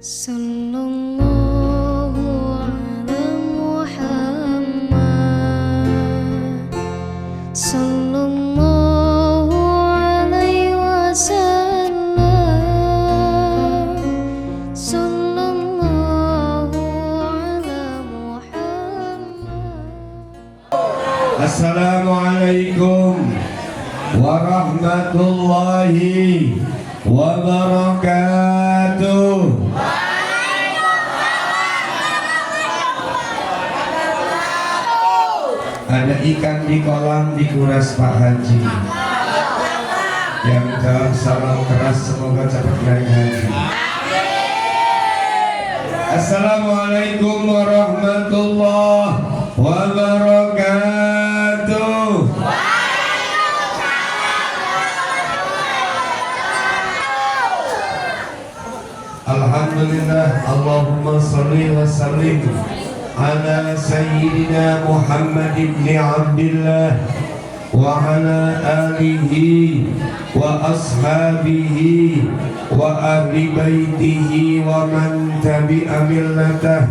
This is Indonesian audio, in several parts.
Sallallahu ala Muhammad, sallallahu alaihi wasallam, sallallahu ala Muhammad. Assalamualaikum warahmatullahi wabarakatuh. Ada ikan di kolam dikuras Pak Haji. Yang jawab salam keras semoga cepat naik haji. Assalamualaikum warahmatullahi wabarakatuh. Alhamdulillah, Allahumma salli wa sallim ala sayyidina Muhammad ibn Abdillah wa ala alihi wa ashabihi wa ahli baitihi wa man tabi'a millatah.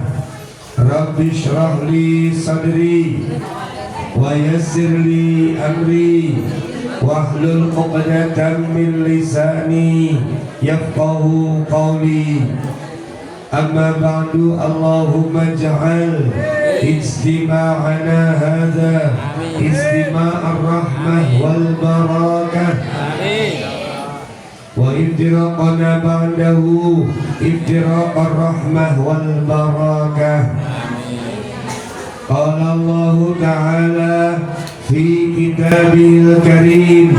Rabbi shrah li sadri wa yassir li amri wahlul 'uqdatam min lisani yafqahu qawli. Amma ba'du, Allahumma ja'al istima'ana hadha istima'ar rahmah wal barakah, wa iftiraqana ba'dahu iftiraqar rahmah wal barakah. Qala Allah ta'ala fi kitabihil karim,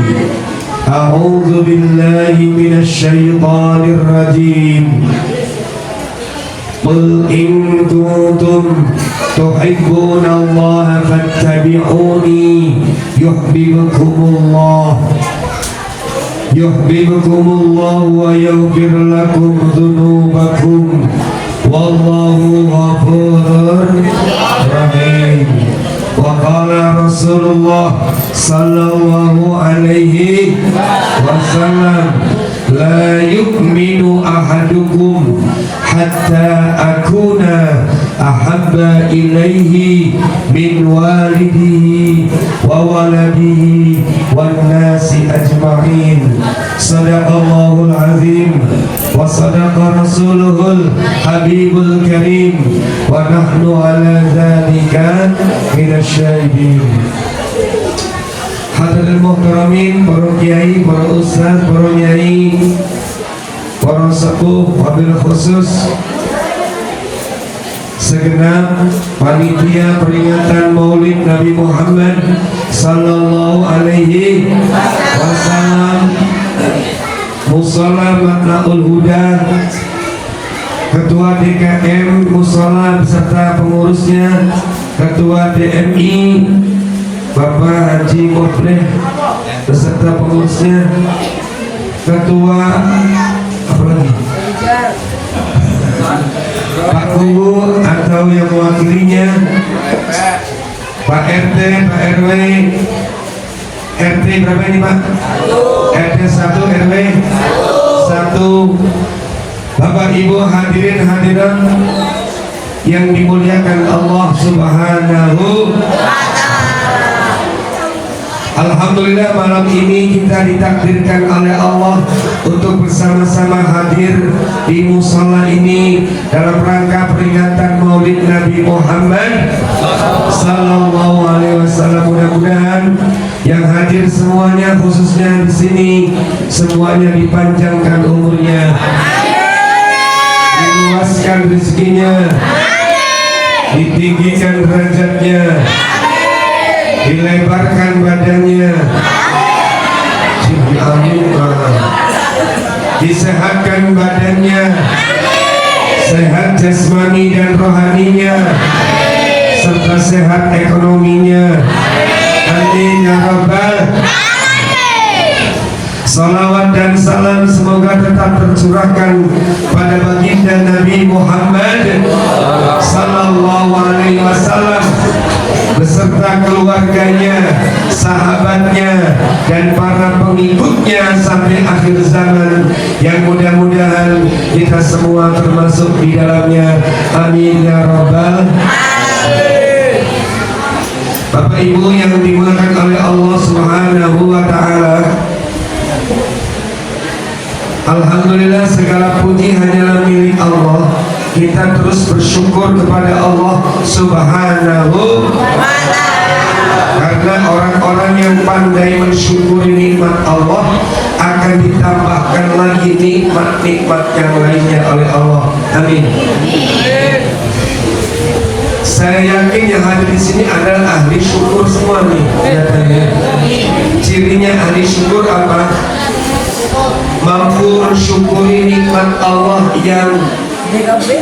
a'udzu billahi minasy syaithanir rajim. Qul in kuntum tuhibbuna Allah fattabi'uni yuhibbukumullah wa yaghfir lakum dzunubakum wallahu ghafurur rahim. Wa qala Rasulullah sallallahu alaihi wasallam, la yu'minu ahadukum hatta akuna ahabba ilaihi min walidihi wa waladihi wan nasi ajma'in. Sadaqallahul azim wa sadaqa rasuluhul habibul karim wa nahnu ala dzalika minasyahidin. Hadirin muhtaramin, para kiai, para ustaz, para nyai, para sepuh, wabil khusus segenap panitia peringatan Maulid Nabi Muhammad sallallahu alaihi wasallam, Mushola Matlaul Huda, Ketua DKM Mushola beserta pengurusnya, Ketua DMI Bapak Haji Muflih beserta pengurusnya, Ketua apa lagi? Pak Guru atau yang mewakilinya, Pak RT, Pak RW. RT berapa ini Pak? RT 1, RW 1. Bapak Ibu hadirin hadirat yang dimuliakan Allah Subhanahu wa ta'ala. Alhamdulillah, malam ini kita ditakdirkan oleh Allah untuk bersama-sama hadir di mushola ini dalam rangka peringatan Maulid Nabi Muhammad sallallahu alaihi wasallam. Mudah-mudahan yang hadir semuanya, khususnya di sini, semuanya dipanjangkan umurnya, diluaskan rezekinya, ditinggikan derajatnya, dilebarkan badannya, disehatkan badannya, sehat jasmani dan rohaninya, serta sehat ekonominya. Amin ya rabbal. Salawat dan salam semoga tetap tercurahkan pada baginda Nabi Muhammad sallallahu alaihi wasallam beserta keluarganya, sahabatnya, dan para pengikutnya sampai akhir zaman, yang mudah-mudahan kita semua termasuk di dalamnya. Amin ya rabbal alamin. Bapak Ibu yang dimuliakan oleh Allah Subhanahu wa taala, alhamdulillah segala puji hanyalah milik Allah. Kita terus bersyukur kepada Allah Subhanahu wa ta'ala, karena orang-orang yang pandai mensyukuri nikmat Allah akan ditambahkan lagi nikmat-nikmat yang lainnya oleh Allah. Amin. Saya yakin yang hadir di sini adalah ahli syukur semua nih. Cirinya ahli syukur apa? Mampu mensyukuri nikmat Allah yang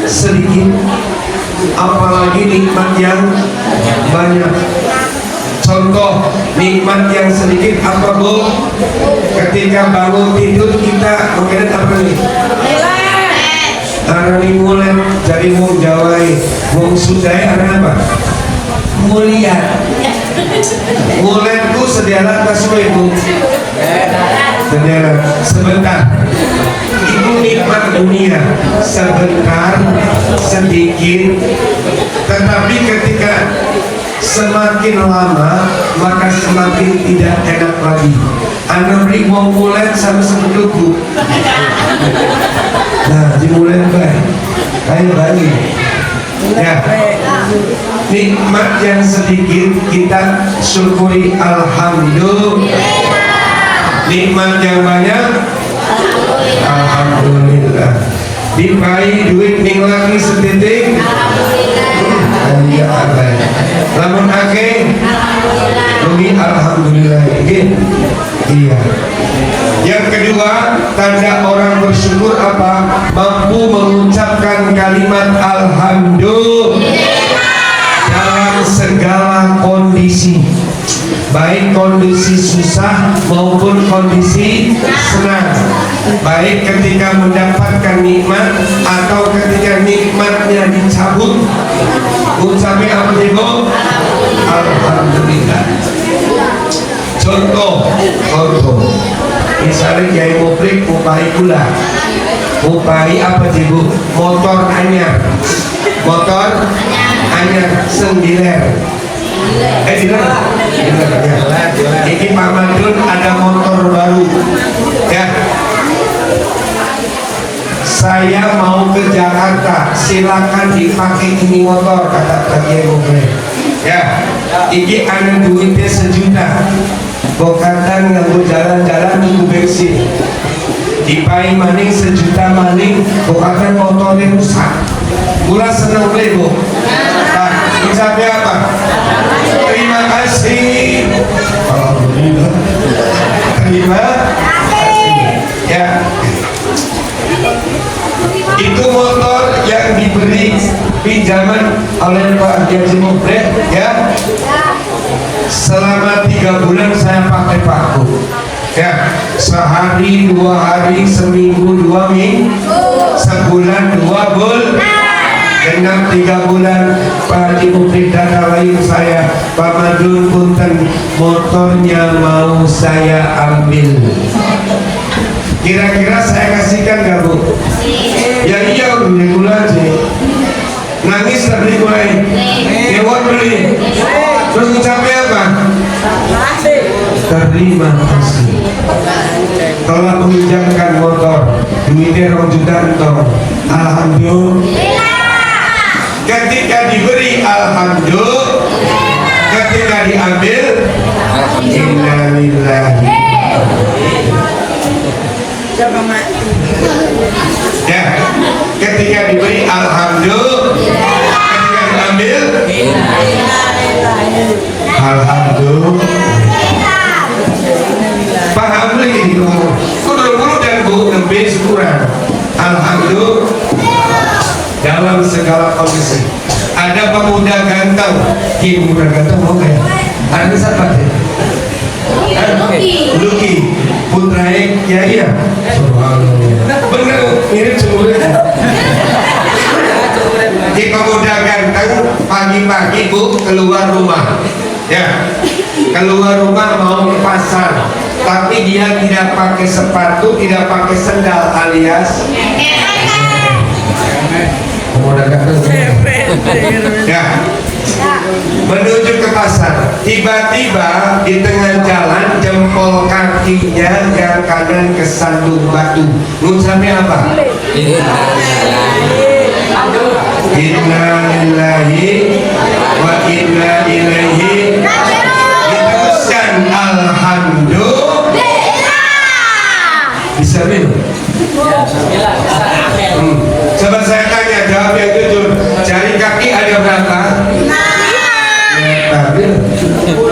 sedikit, apalagi nikmat yang banyak. Contoh nikmat yang sedikit apa, Bu? Ketika bangun tidur kita mungkin apa nih? Arani mulai dari wong Jawai, wong Sundai ada apa? Mulia. Mulaiku sedialah kasuai, Bu. Sedialah sebentar. Itu nikmat dunia, sebentar, sedikit, tetapi ketika semakin lama maka semakin tidak enak lagi. Anda beri mau mulai sama sebelum, Bu. Nah, dimulai baik, kayak bagi. Ya, nikmat yang sedikit kita syukuri alhamdulillah. Nikmat yang banyak alhamdulillah. Dipai duit ning lagi setitik alhamdulillah. Lamun akeh alhamdulillah. Alhamdulillah. Iya. Yang kedua, tanda orang bersyukur apa? Mampu mengucapkan kalimat alhamdulillah dalam segala kondisi, baik kondisi susah maupun kondisi senang, baik ketika mendapatkan nikmat atau ketika nikmatnya dicabut, ucapnya apa ibu? Alhamdulillah. Contoh, misalnya Kiai Mufrik upai gula, upai apa ibu? Motor anyar, sendiler. Ini Pak Madun ada motor baru. Ya. Saya mau ke Jakarta, silakan dipakai ini motor, kata Kiai Mufrik. Ya. Ini ada duitnya 1 juta. Bokatan nganggo jalan-jalan nunggu bensin. Dipai maning 1 juta maning, bokatan motornya rusak. Mula seneng beli, Bu. Nah, ucapnya apa? Terima kasih. Alhamdulillah. Terima kasih. Ya. Itu motor yang diberi pinjaman oleh Pak Haji Mufrik, ya. Selama 3 bulan saya pakai Pak Bu. Ya, sehari, 2 hari, seminggu, 2 minggu, sebulan, 2 bulan. Genap 3 bulan Pak Haji Mufrik datang saya, Pak Madun punten, motornya mau saya ambil. Kira-kira saya kasihkan gak, Bu? Ya iya, beli gula aja. Nangis tak beli gula ini? Kewat beli. Terus ucapnya apa? Terima kasih telah meminjamkan motor, duitnya 2 juta entong. Alhamdulillah. Ketika diberi alhamdulillah, ketika diambil innalillahi. Ya, ketika diberi alhamdulillah, ketika diambil alhamdulillah. Paham lagi itu. Kudu dan Bu nembe syukuran. Alhamdulillah dalam segala kondisi. Ada pemuda ganteng, pemuda ganteng mau kayak ada siapa deh? Luki putrae Kiai ya. Bener mirip cemburan. Di pemuda ganteng pagi-pagi Bu keluar rumah Ya, keluar rumah mau ke pasar, tapi dia tidak pakai sepatu, tidak pakai sendal, alias ya, menuju ke pasar. Tiba-tiba di tengah jalan jempol kakinya yang kanan kesandung batu. Ngucapnya apa? Inna lillahi wa inna ilaihi diteruskan alhamdulillah. Bisa minum? Coba saya tanya, jawab yang jujur. Jari kaki ada berapa?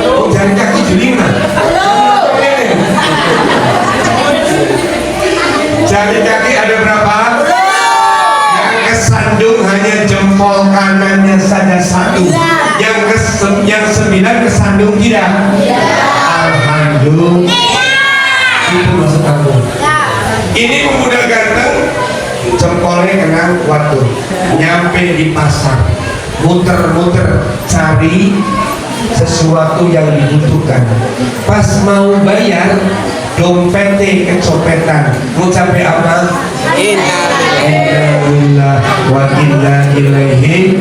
Oh, jari kaki Julina. Jari kaki ada berapa? Yang kesandung hanya jempol kanannya saja satu. Yang 9 kesandung tidak. Alhamdulillah. Itu maksud kamu. Ini pemuda ganteng, jempolnya kena waktu, nyampe di pasar, muter-muter cari sesuatu yang dibutuhkan. Pas mau bayar, dompetnya kecopetan. Ngucapnya apa? Innalillah wa inna ilaihi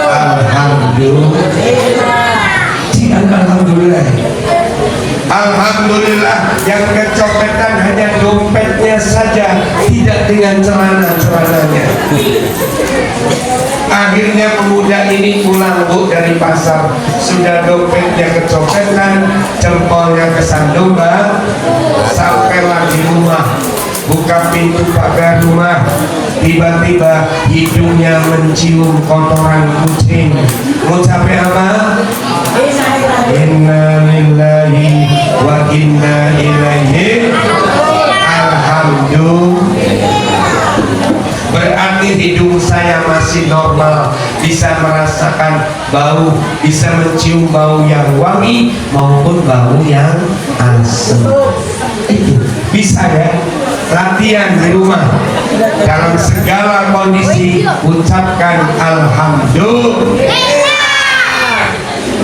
alhamdulillah. Alhamdulillah, yang kecopetan hanya dompetnya saja, tidak dengan celana-celananya. Akhirnya pemuda ini pulang bu dari pasar, sudah dompetnya kecopetan, jempolnya kesandung, sampailah di rumah, buka pintu pagar rumah, tiba-tiba hidungnya mencium kotoran kucing. Ngucapnya apa? Inna lillahi wa inna ilaihi alhamdulillah. Berarti hidung saya masih normal, bisa merasakan bau, bisa mencium bau yang wangi maupun bau yang asam. Itu bisa ya. Latihan di rumah, dalam segala kondisi ucapkan alhamdulillah.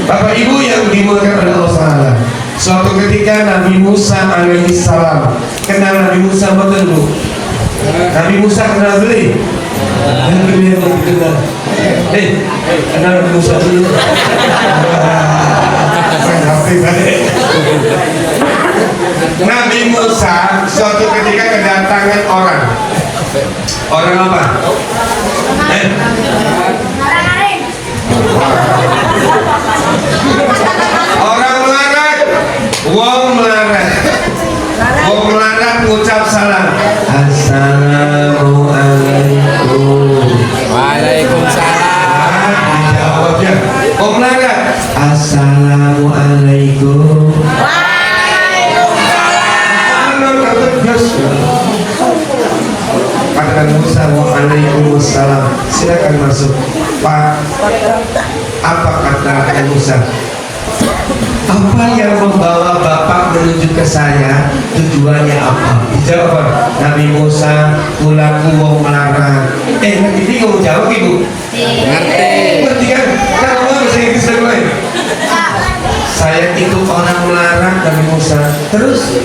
Bapak Ibu yang dimuliakan oleh Allah Ta'ala, suatu ketika Nabi Musa alaihissalam kenal Nabi Musa betul bu. Nabi Musa kenal beli. Yang beli yang kenal. Kenal Nabi Musa dulu. Nabi Musa suatu ketika kedatangan orang. Orang apa? Orang melarat, wong melarat, wong melarat ngucap salam. Assalamualaikum. Waalaikumsalam. Dijawabnya, wong melarat. Assalamualaikum. Kata Musa, waalaikumsalam. Silakan masuk, Pak. Apa kata Musa? Apa yang membawa Bapak menuju ke saya? Tujuannya apa? Dijawab Nabi Musa, pulaku wong melarat. Ini kamu jawab ibu? Ngerti. Ngerti kan? Kan kamu bahasa Inggris dan lain. Saya itu orang melarat Nabi Musa. Terus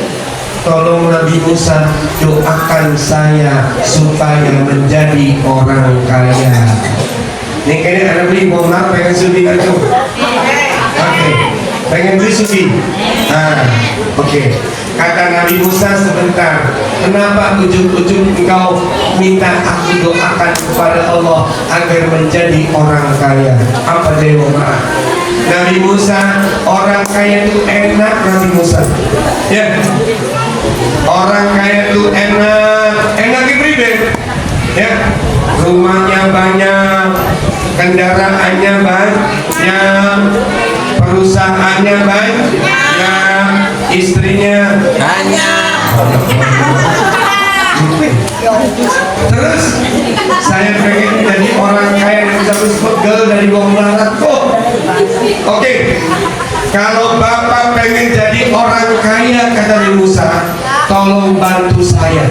tolong Nabi Musa doakan saya supaya menjadi orang kaya. Ini kayaknya ada beli mau nak pengen sudi aja. Oke, pengen beli sudi. Oke. Kata Nabi Musa, sebentar. Kenapa ujung-ujung engkau minta aku doakan kepada Allah agar menjadi orang kaya? Apa dia mau maaf? Nabi Musa, orang kaya itu enak Nabi Musa. Ya. Orang kaya itu enak ibadah. Ya. Rumahnya banyak, kendaraannya banyak, perusahaannya banyak, istrinya Banyak. Terus saya pengen jadi orang kaya yang bisa pegel dari wong melarat kok. Oke. Kalau Bapak pengen jadi orang kaya, kata Nabi Musa, tolong bantu saya.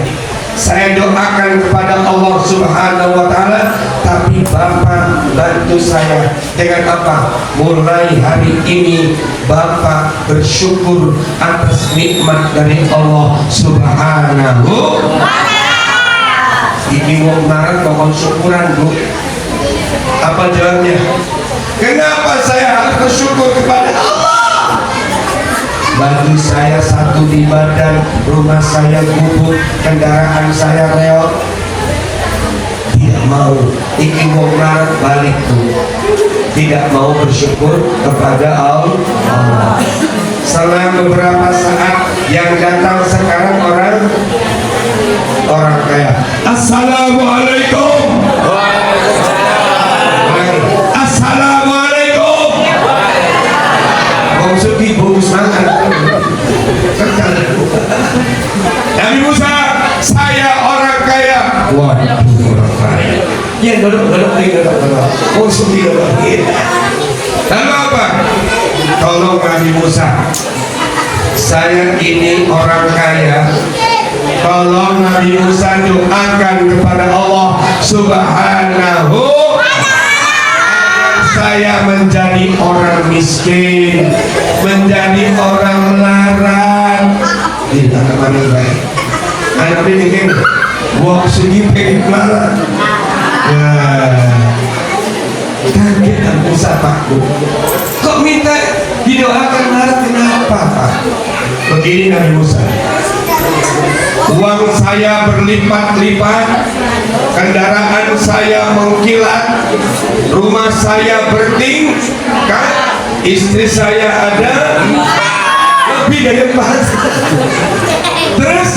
Saya doakan kepada Allah Subhanahu wa Ta'ala, tapi Bapak bantu saya dengan apa? Mulai hari ini Bapak bersyukur atas nikmat dari Allah Subhanahu. Ini mau marah mohon syukuran Bu. Apa jawabnya? Kenapa saya harus bersyukur kepada Allah? Baju saya satu di badan, rumah saya gubuk, kendaraan saya reot. Tidak mau, iki ngomong balik tuh. Tidak mau bersyukur kepada Allah. Selang beberapa saat yang datang sekarang orang kaya. Assalamualaikum. Assalamualaikum. Bang Suki bagus banget. Nabi Musa, saya orang kaya. Waduh, orang kaya. Ya duduk. Bang Suki duduk. Lalu apa? Tolong Nabi Musa, saya ini orang kaya. Tolong Nabi Musa doakan kepada Allah Subhanahu saya menjadi orang miskin, menjadi orang melarat. Tidak kemana baik. Anak ini kan, wah segi pengen melarat. Kaget Nabi Musa takut. Kok minta didoakan melarat? Kenapa Pak? Begini Nabi Musa. Uang saya berlipat-lipat, kendaraan saya mengkilat, rumah saya bertingkat, istri saya ada lebih dari 4. Terus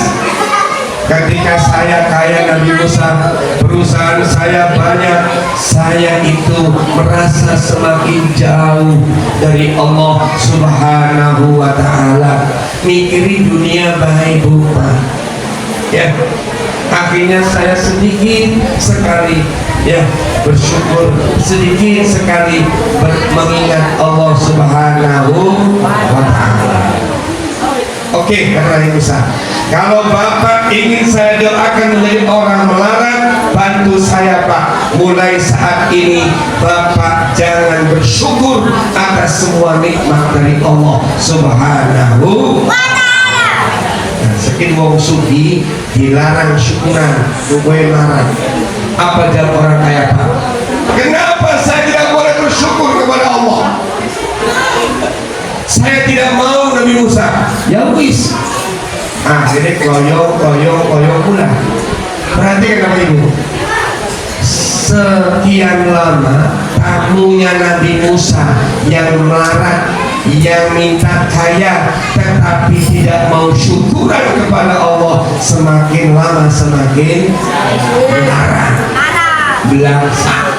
ketika saya kaya Nabi Musa, perusahaan saya banyak, saya itu merasa semakin jauh dari Allah Subhanahu wa ta'ala. Mikirin dunia baik lupa. Ya, akhirnya saya sedikit sekali ya bersyukur, sedikit sekali mengingat Allah Subhanahu wa ta'ala. Oke, kata Musa, kalau Bapak ingin saya doakan menjadi orang melarat, bantu saya Pak. Mulai saat ini Bapak jangan bersyukur atas semua nikmat dari Allah Subhanahu wa ta'ala. Nah, sekian wong sugi dilarang syukuran, bukan larang. Apa jawab orang kaya Pak? Kenapa saya tidak boleh bersyukur kepada Allah? Saya tidak mau Nabi Musa. Ya wis. Akhirnya koyong pula. Perhatikan Bapak Ibu. Sekian lama tamunya Nabi Musa yang melarat, yang minta kaya, tetapi tidak mau syukuran kepada Allah, semakin lama semakin melarat, belangsa.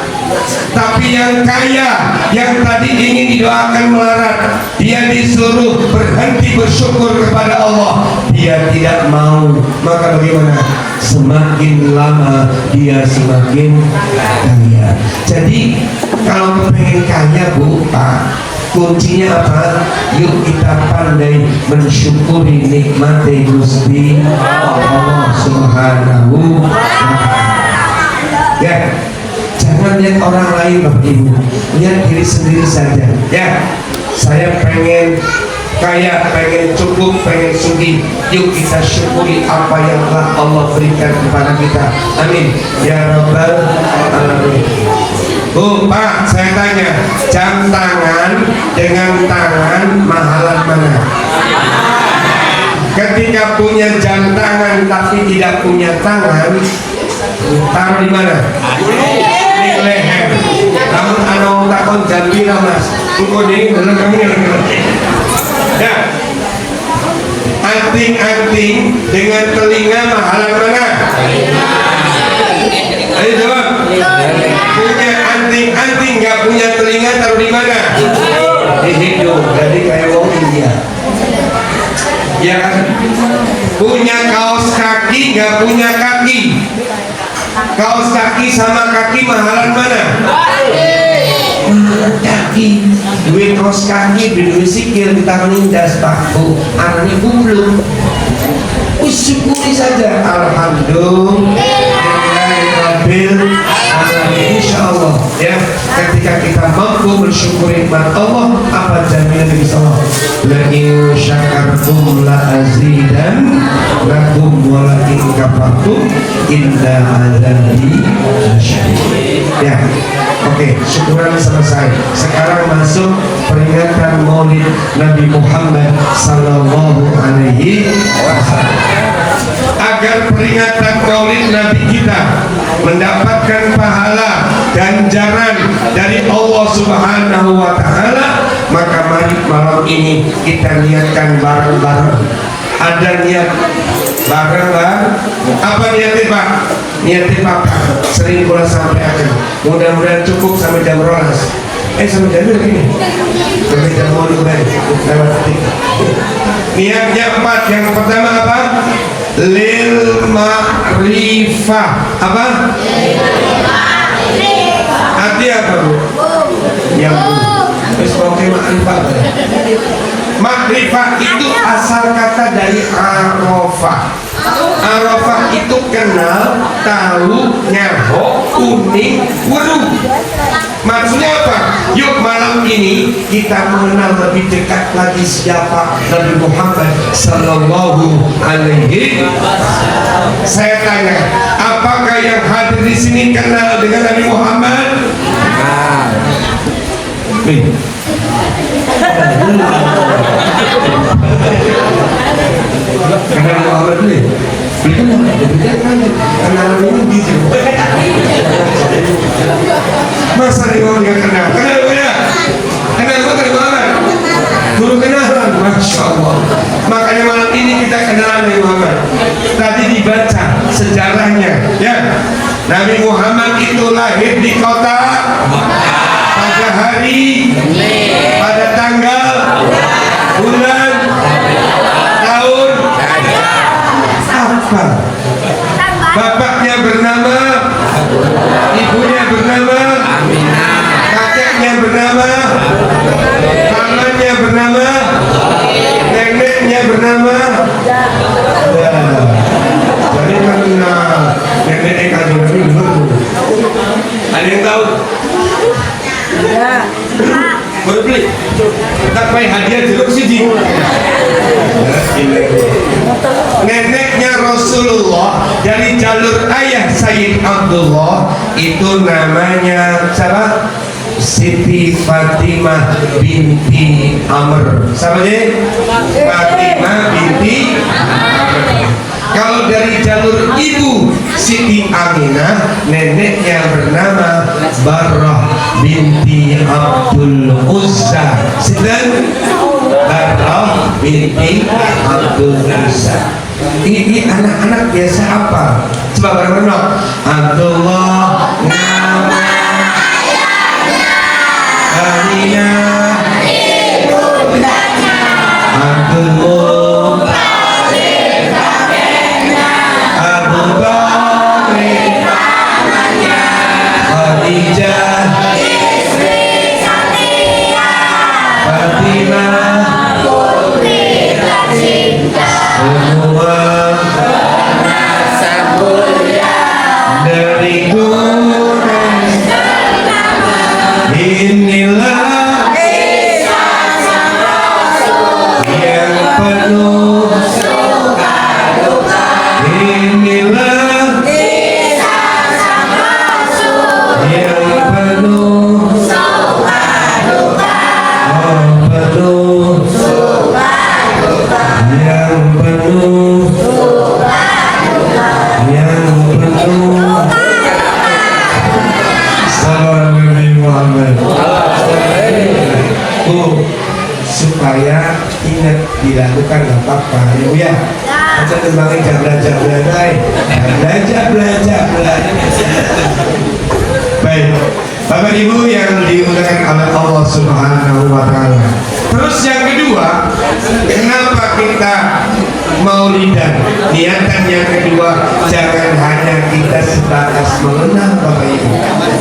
Tapi yang kaya, yang tadi ingin didoakan melarat, dia disuruh berhenti bersyukur kepada Allah, dia tidak mau. Maka bagaimana? Semakin lama dia semakin kaya. Jadi kalau pengen kaya Bu, Pak, kuncinya apa? Yuk kita pandai mensyukuri nikmat Gusti Allah Subhanahu wa ta'ala. Ya. Jangan lihat orang lain Bapak Ibu, lihat diri sendiri saja. Ya, saya pengen kaya, pengen cukup, pengen sugih. Yuk kita syukuri apa yang telah Allah berikan kepada kita. Amin ya rabbal alamin. Bu, Pak, saya tanya, jam tangan dengan tangan mahalan mana? Ketika punya jam tangan tapi tidak punya tangan, taruh di mana? Di leher. Namun anak takon jambira Mas. Buku ini dalam kami ya. Anting-anting dengan telinga mahalan mana? Ayo jawab. Punya anting-anting nggak punya telinga taruh di mana? Di hidung. Jadi kayak wong India. Ya kan? Punya kaos kaki nggak punya kaki. Kaos kaki sama kaki mahalan mana? Kaki. Duit kaos kaki, duit sikil kita menindas paku, anaknya bulu. Syukuri saja. Alhamdulillah. Insya Allah ya. bersyukur nikmat Allah. Apa jaminan Nabi sallallahu? La in syakartum la azidan lakum wa la in kafartum inna adzabi lasyadid. Ya, oke, syukuran selesai. Sekarang masuk peringatan Maulid Nabi Muhammad sallallahu alaihi wasallam. Agar peringatan Maulid Nabi kita mendapatkan pahala ganjaran dari Allah Subhanahu wa taala, maka mari malam ini kita niatkan bareng-bareng. Ada niat bareng-bareng. Apa niatnya Pak? Niatnya Pak sering pula sampaikan. Mudah-mudahan cukup sampai jam rolas. Sampai jam berapa ini? Sampai jam 10 lewat detik. Niatnya 4. Yang pertama apa? Lil ma'rifah. Apa? Artinya apa Bu? Yang Bu. Terus pakai ma'rifah. Ma'rifah itu asal kata dari arafah. Arafah itu kenal, tahu, nyaho, kuning, weruh. Maksudnya apa? Yuk malam ini kita mengenal lebih dekat lagi siapa Nabi Muhammad sallallahu alaihi wasallam. Saya tanya, apakah yang hadir di sini kenal dengan Nabi Muhammad? Kenal Muhammad nih? Kenal gitu. Masa nih orang nggak kenal? Kenal ya? Kenal Muhammad? Guru kenalan, masya Allah. Makanya malam ini kita kenalan Nabi Muhammad. Tadi dibaca sejarahnya, ya. Nabi Muhammad itu lahir di kota pada hari, pada tanggal, bulan, tahun apa? Bapaknya bernama, ibunya bernama, kakeknya bernama, pamannya bernama, neneknya bernama. Jadi kenal nenek kandung Nabi Muhammad. Ada yang tahu? Baru beli. Tak payah hadiah jeruk siji. Neneknya Rasulullah dari jalur ayah Sayyid Abdullah itu namanya siapa? Siti Fatimah binti Amr. Siapa dia? Fatimah binti Amr. Kalau dari jalur ibu Siti Aminah, neneknya bernama Barrah binti Abdul Uzza. Sinten? Barrah binti Abdul Uzza. Ini anak-anak biasa apa? Coba bareng-bareng. Abdullah nama ayahnya, Aminah ibundanya, Abdul supaya ingat dilakukan nggak apa-apa ya. Aja kembangin jabla-jabla baik Bapak Ibu yang dimuliakan oleh Allah Subhanahu wa taala. Terus yang kedua, kenapa kita maulidan? Niatan yang kedua, jangan hanya kita sebatas mengenal Bapak Ibu,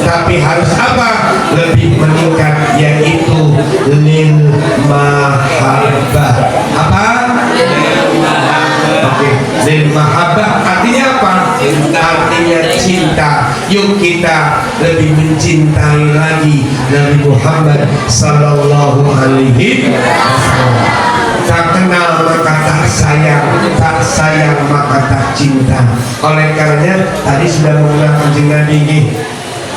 tapi harus apa? Lebih meningkat, yaitu lil mahabbah. Apa? Oke, lil mahabbah artinya apa? Artinya cinta. Yuk kita lebih mencintai lagi Nabi Muhammad sallallahu alaihi wasallam. Tak kenal maka tak sayang maka tak cinta. Oleh karenanya tadi sudah mengenal kanjeng Nabi ini,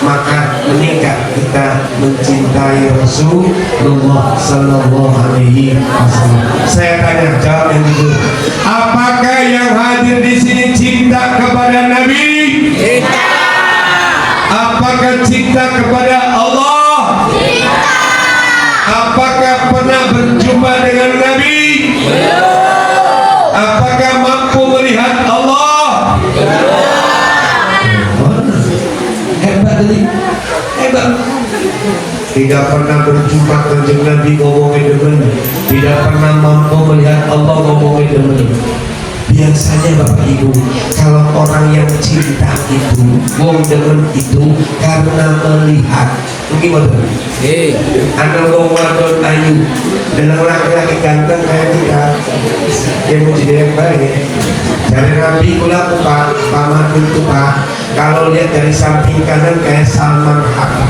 maka meningkat kita mencintai Rasulullah sallallahu alaihi wasallam. Saya tanya, jawab yang jujur. Apakah yang hadir di sini cinta kepada Nabi? Cinta. Apakah cinta kepada Allah? Cinta. Apakah pernah berjumpa dengan Nabi? Belum. Apakah mampu melihat Allah? Belum. Hebat. Tidak pernah berjumpa kanjeng Nabi ngomongin demen, tidak pernah mampu melihat Allah ngomongin demen. Biasanya Bapak Ibu, kalau orang yang cinta itu, wong demen itu karena melihat. Gimana? Ada wong wadon ayu, dengan laki-laki ganteng kayak kita, yang mau jadi yang baik. Dari Nabi kula Pak paman itu Pak, kalau lihat dari samping kanan kayak Salman Khan,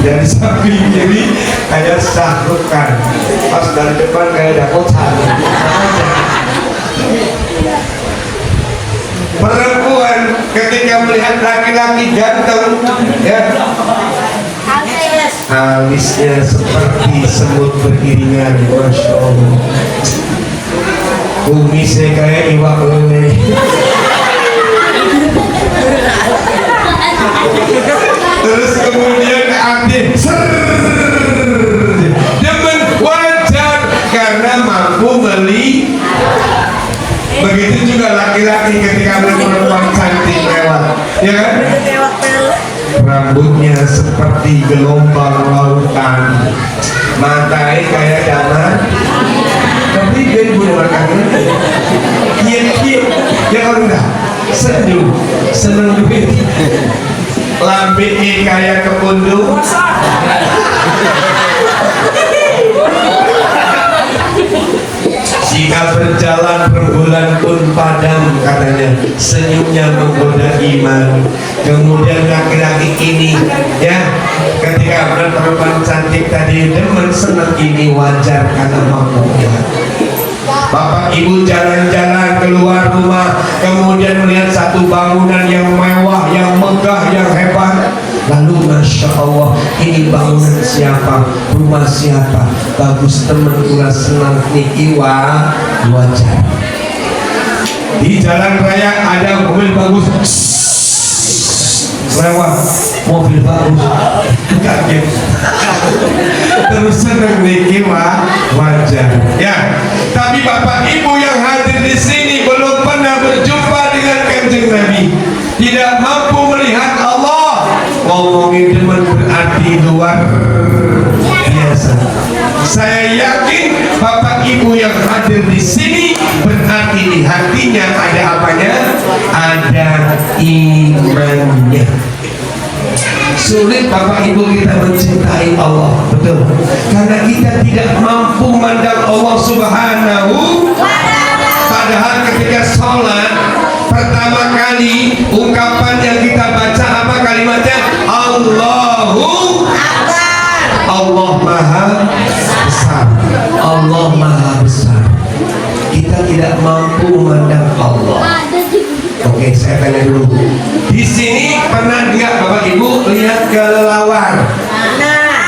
dari samping kiri kayak Shah Rukh Khan, pas dari depan kayak Dakota. Perempuan ketika melihat laki-laki ganteng, ya, alisnya seperti semut beriringan, masya Allah. Kumisnya kayak iwak lele. Terus kemudian aktif demen wajar karena mampu melihat. Begitu juga laki-laki ketika melihat perempuan cantik lewat, ya kan? Rambutnya seperti gelombang lautan, matanya kayak damar, tapi dia punya makannya kiep-kiep, ya kan enggak? Senyum, seneng duit, lampinya kayak kepundung. Jika berjalan berbulan pun padam, katanya, senyumnya menggoda iman. Kemudian laki-laki ini, ya, ketika perempuan cantik tadi demen senang ini wajar karena mampu. Bapak Ibu jalan-jalan keluar rumah, kemudian melihat satu bangunan yang mewah, yang megah, yang hebat. Lalu Masya Allah, ini bangunan siapa? Rumah siapa? Bagus temen kula senang niki wajar. Di jalan raya ada mobil bagus, lewat mobil bagus, kaget. Terus senang niki wajar. Ya, tapi Bapak Ibu yang hadir di sini belum pernah berjumpa dengan kanjeng Nabi, tidak mampu melihat Allah. Ngomongin demen berarti luar biasa. Saya yakin Bapak Ibu yang hadir di sini berarti di hatinya ada apanya? Ada imannya. Sulit Bapak Ibu kita mencintai Allah, betul? Karena kita tidak mampu memandang Allah Subhanahu. Padahal ketika sholat pertama kali ungkapan yang kita baca apa kalimatnya? Allahu Akbar. Allah Maha Besar. Allah Maha Besar. Kita tidak mampu memandang Allah. Oke, saya tanya dulu. Di sini pernah enggak Bapak Ibu lihat kelelawar?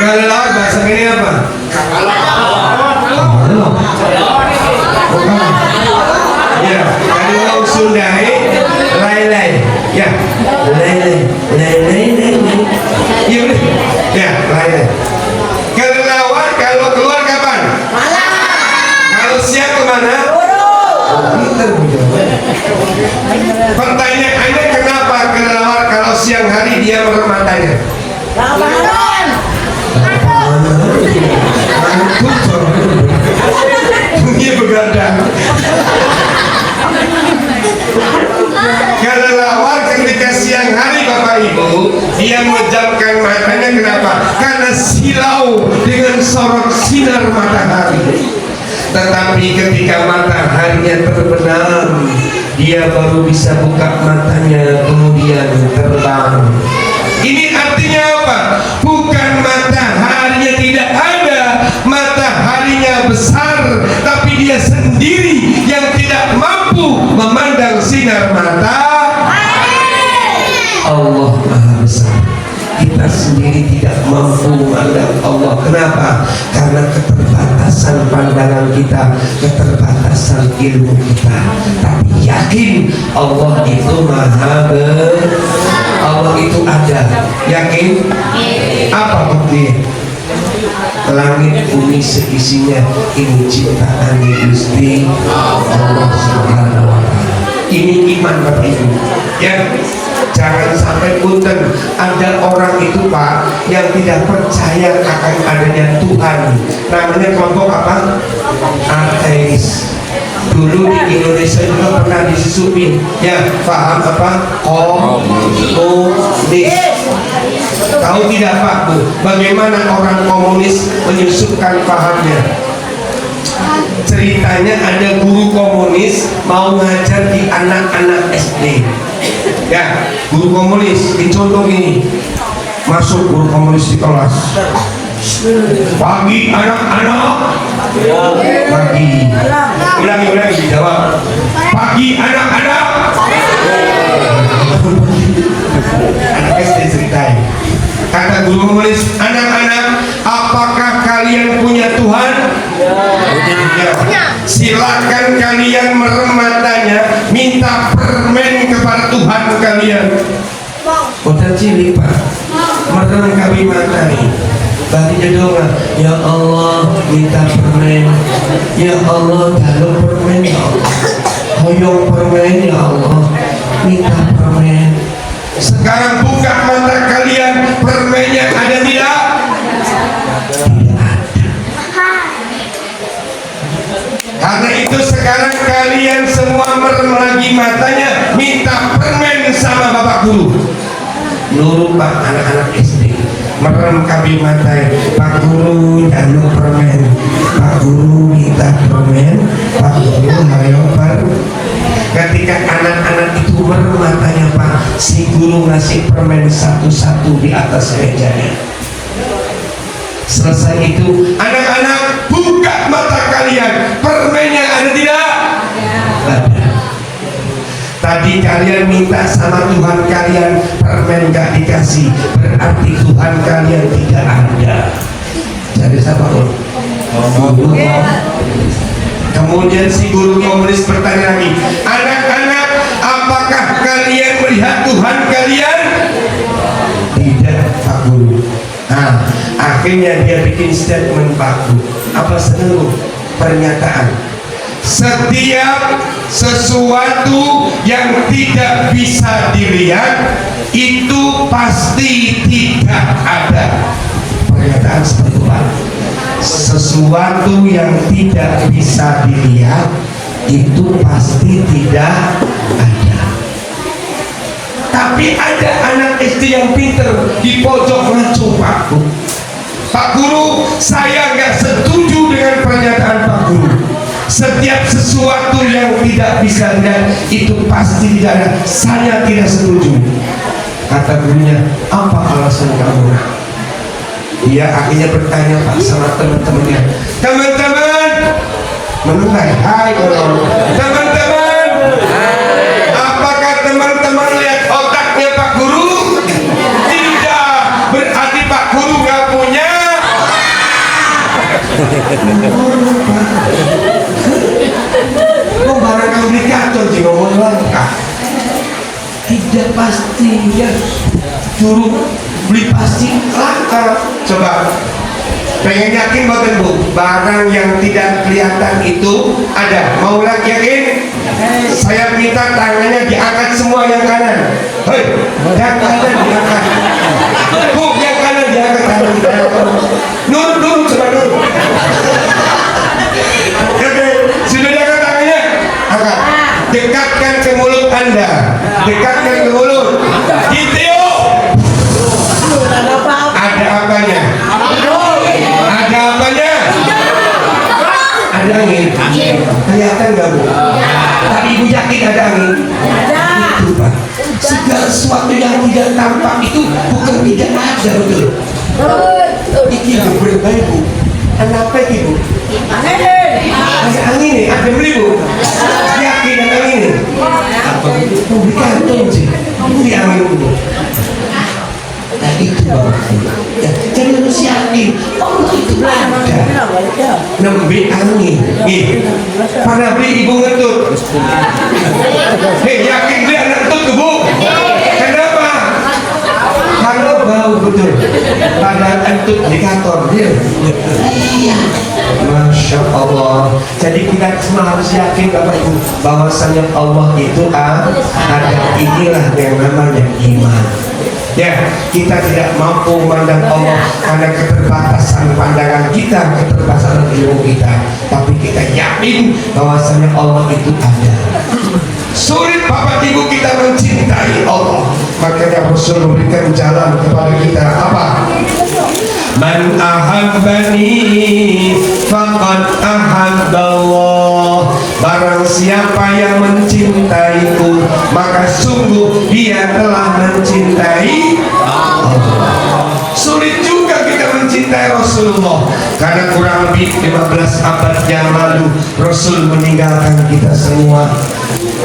Kelelawar bahasa ini apa? Ya, kalau Sunda lay-lay. Ya, lay-lay. Ya, lay-lay. Kelelawar kalau keluar kapan? Malam. Kalau siang kemana? Pertanyaannya, kenapa kelelawar kalau siang hari dia merem matanya? Ramadan. Dia begadang. Kelelawar ketika siang hari Bapak Ibu dia memejamkan matanya, kenapa? Karena silau dengan sorot sinar matahari. Tetapi ketika mataharinya terbenam, dia baru bisa buka matanya, kemudian terbang sinar mata Allah Maha Besar. Kita sendiri tidak mampu memandang Allah. Kenapa? Karena keterbatasan pandangan kita, keterbatasan ilmu kita. Tapi yakin Allah itu maha Allah itu ada. Yakin? Apa bukti? Langit bumi seisinya ini ciptaan Gusti Allah Subhanahu wa Ta'ala. Ini iman Bapak Ibu. Ya, jangan sampai punten ada orang itu Pak yang tidak percaya akan adanya Tuhan. Namanya kelompok apa? Ateis. Dulu di Indonesia juga pernah disusupi. Ya, paham apa? Komunis. Tahu tidak Pak Bu, bagaimana orang komunis menyusupkan pahamnya? Ceritanya ada guru komunis mau ngajar di anak-anak SD. Ya, guru komunis dicontoh gini. Masuk guru komunis di kelas. Pagi anak-anak. Pagi. Ulangi dijawab. Pagi anak-anak. Anak SD ceritain. Kata guru komunis, anak-anak, apakah kalian punya Tuhan? Ya. Silakan kalian merem matanya, minta permen kepada Tuhan kalian. Kota cilik Pak, merem kami matanya. Baginya doa, ya Allah minta permen, ya Allah dalam permen, ya Allah hoyong permen, ya Allah minta permen. Sekarang buka mata kalian, permennya ada tidak? Tidak ada. Karena itu sekarang kalian semua merem lagi matanya, minta permen sama Bapak Guru. Nurut Pak, anak-anak SD merem kami matanya, Pak Guru jalur permen, Pak Guru minta permen, Pak Guru hayo permen. Ketika anak-anak itu merem matanya Pak, si guru ngasih permen satu-satu di atas mejanya. Selesai itu, anak-anak buka mata kalian, permennya ada tidak? Ada. Tadi kalian minta sama Tuhan kalian, permen gak dikasih, berarti Tuhan kalian tidak ada. Jadi siapa Om? Kemudian si guru komunis bertanya lagi, anak-anak, apakah kalian melihat Tuhan kalian? Tidak Pak Guru. Nah, akhirnya dia bikin statement Pak Guru. Apa seluruh pernyataan? Setiap sesuatu yang tidak bisa dilihat itu pasti tidak ada. Pernyataan seperti itu. Sesuatu yang tidak bisa dilihat itu pasti tidak ada. Tapi ada anak SD yang pinter di pojok ngaco Pak Guru. Pak Guru, saya nggak setuju dengan pernyataan Pak Guru. Setiap sesuatu yang tidak bisa dilihat itu pasti tidak ada. Saya tidak setuju. Kata gurunya, apa alasan kamu? Dia akhirnya bertanya Pak sama teman-temannya, teman-teman, menunggai, hai teman-teman, apakah teman-teman lihat otaknya Pak Guru? Tidak, berarti Pak Guru gak punya. Kok barang komplikator sih ngomong langkah? Tidak pasti ya, Guru beli pasti langka. Coba pengen yakin bukan Bu, barang yang tidak kelihatan itu ada. Mau lagi yakin? Saya minta tangannya diangkat semua yang kanan. Hei, yang kanan diangkat. Bu, yang kanan diangkat tangan. Nur, coba Nur. Oke, sudah diangkat tangannya? Angkat. Dekatkan ke mulut Anda. Dekatkan ke mulut. Gitu yuk. Ada apanya? Ada apanya? Ada angin. Kelihatan nggak Bu? Tadi Ibu yakin ada angin? Itu Pak. Segala sesuatu yang tidak tampak itu bukan tidak ada, betul? Ini berbeda Bu. Kenapa Ibu? Ada angin nih, ada beli Bu. Yakin ada angin nih? Apa Bu? publikator sih. Ini aman dulu. Nah itu Bapak Ibu. Ya, jadi harus yakin Allah itu ada. Nembe angin. Nih, pada beli ibu ngentut. Hei, yakin dia ngentut ke bu? Kenapa? Karena bau betul. Pada ngentut di kantor dia. Iya. Masya Allah. Jadi kita semua harus yakin Bapak Ibu bahwasanya Allah itu ada. Inilah yang namanya iman. Ya, kita tidak mampu memandang Allah karena keterbatasan pandangan kita, keterbatasan ilmu kita. Tapi kita yakin bahwasanya Allah itu ada. Sulit Bapak Ibu kita mencintai Allah. Makanya Rasul memberikan jalan kepada kita apa? Man ahabbani faqad ahabballah. Barang siapa yang mencintaiku, maka sungguh dia telah mencintai Allah. Sulit juga kita mencintai Rasulullah karena kurang lebih 15 abad yang lalu Rasul meninggalkan kita semua.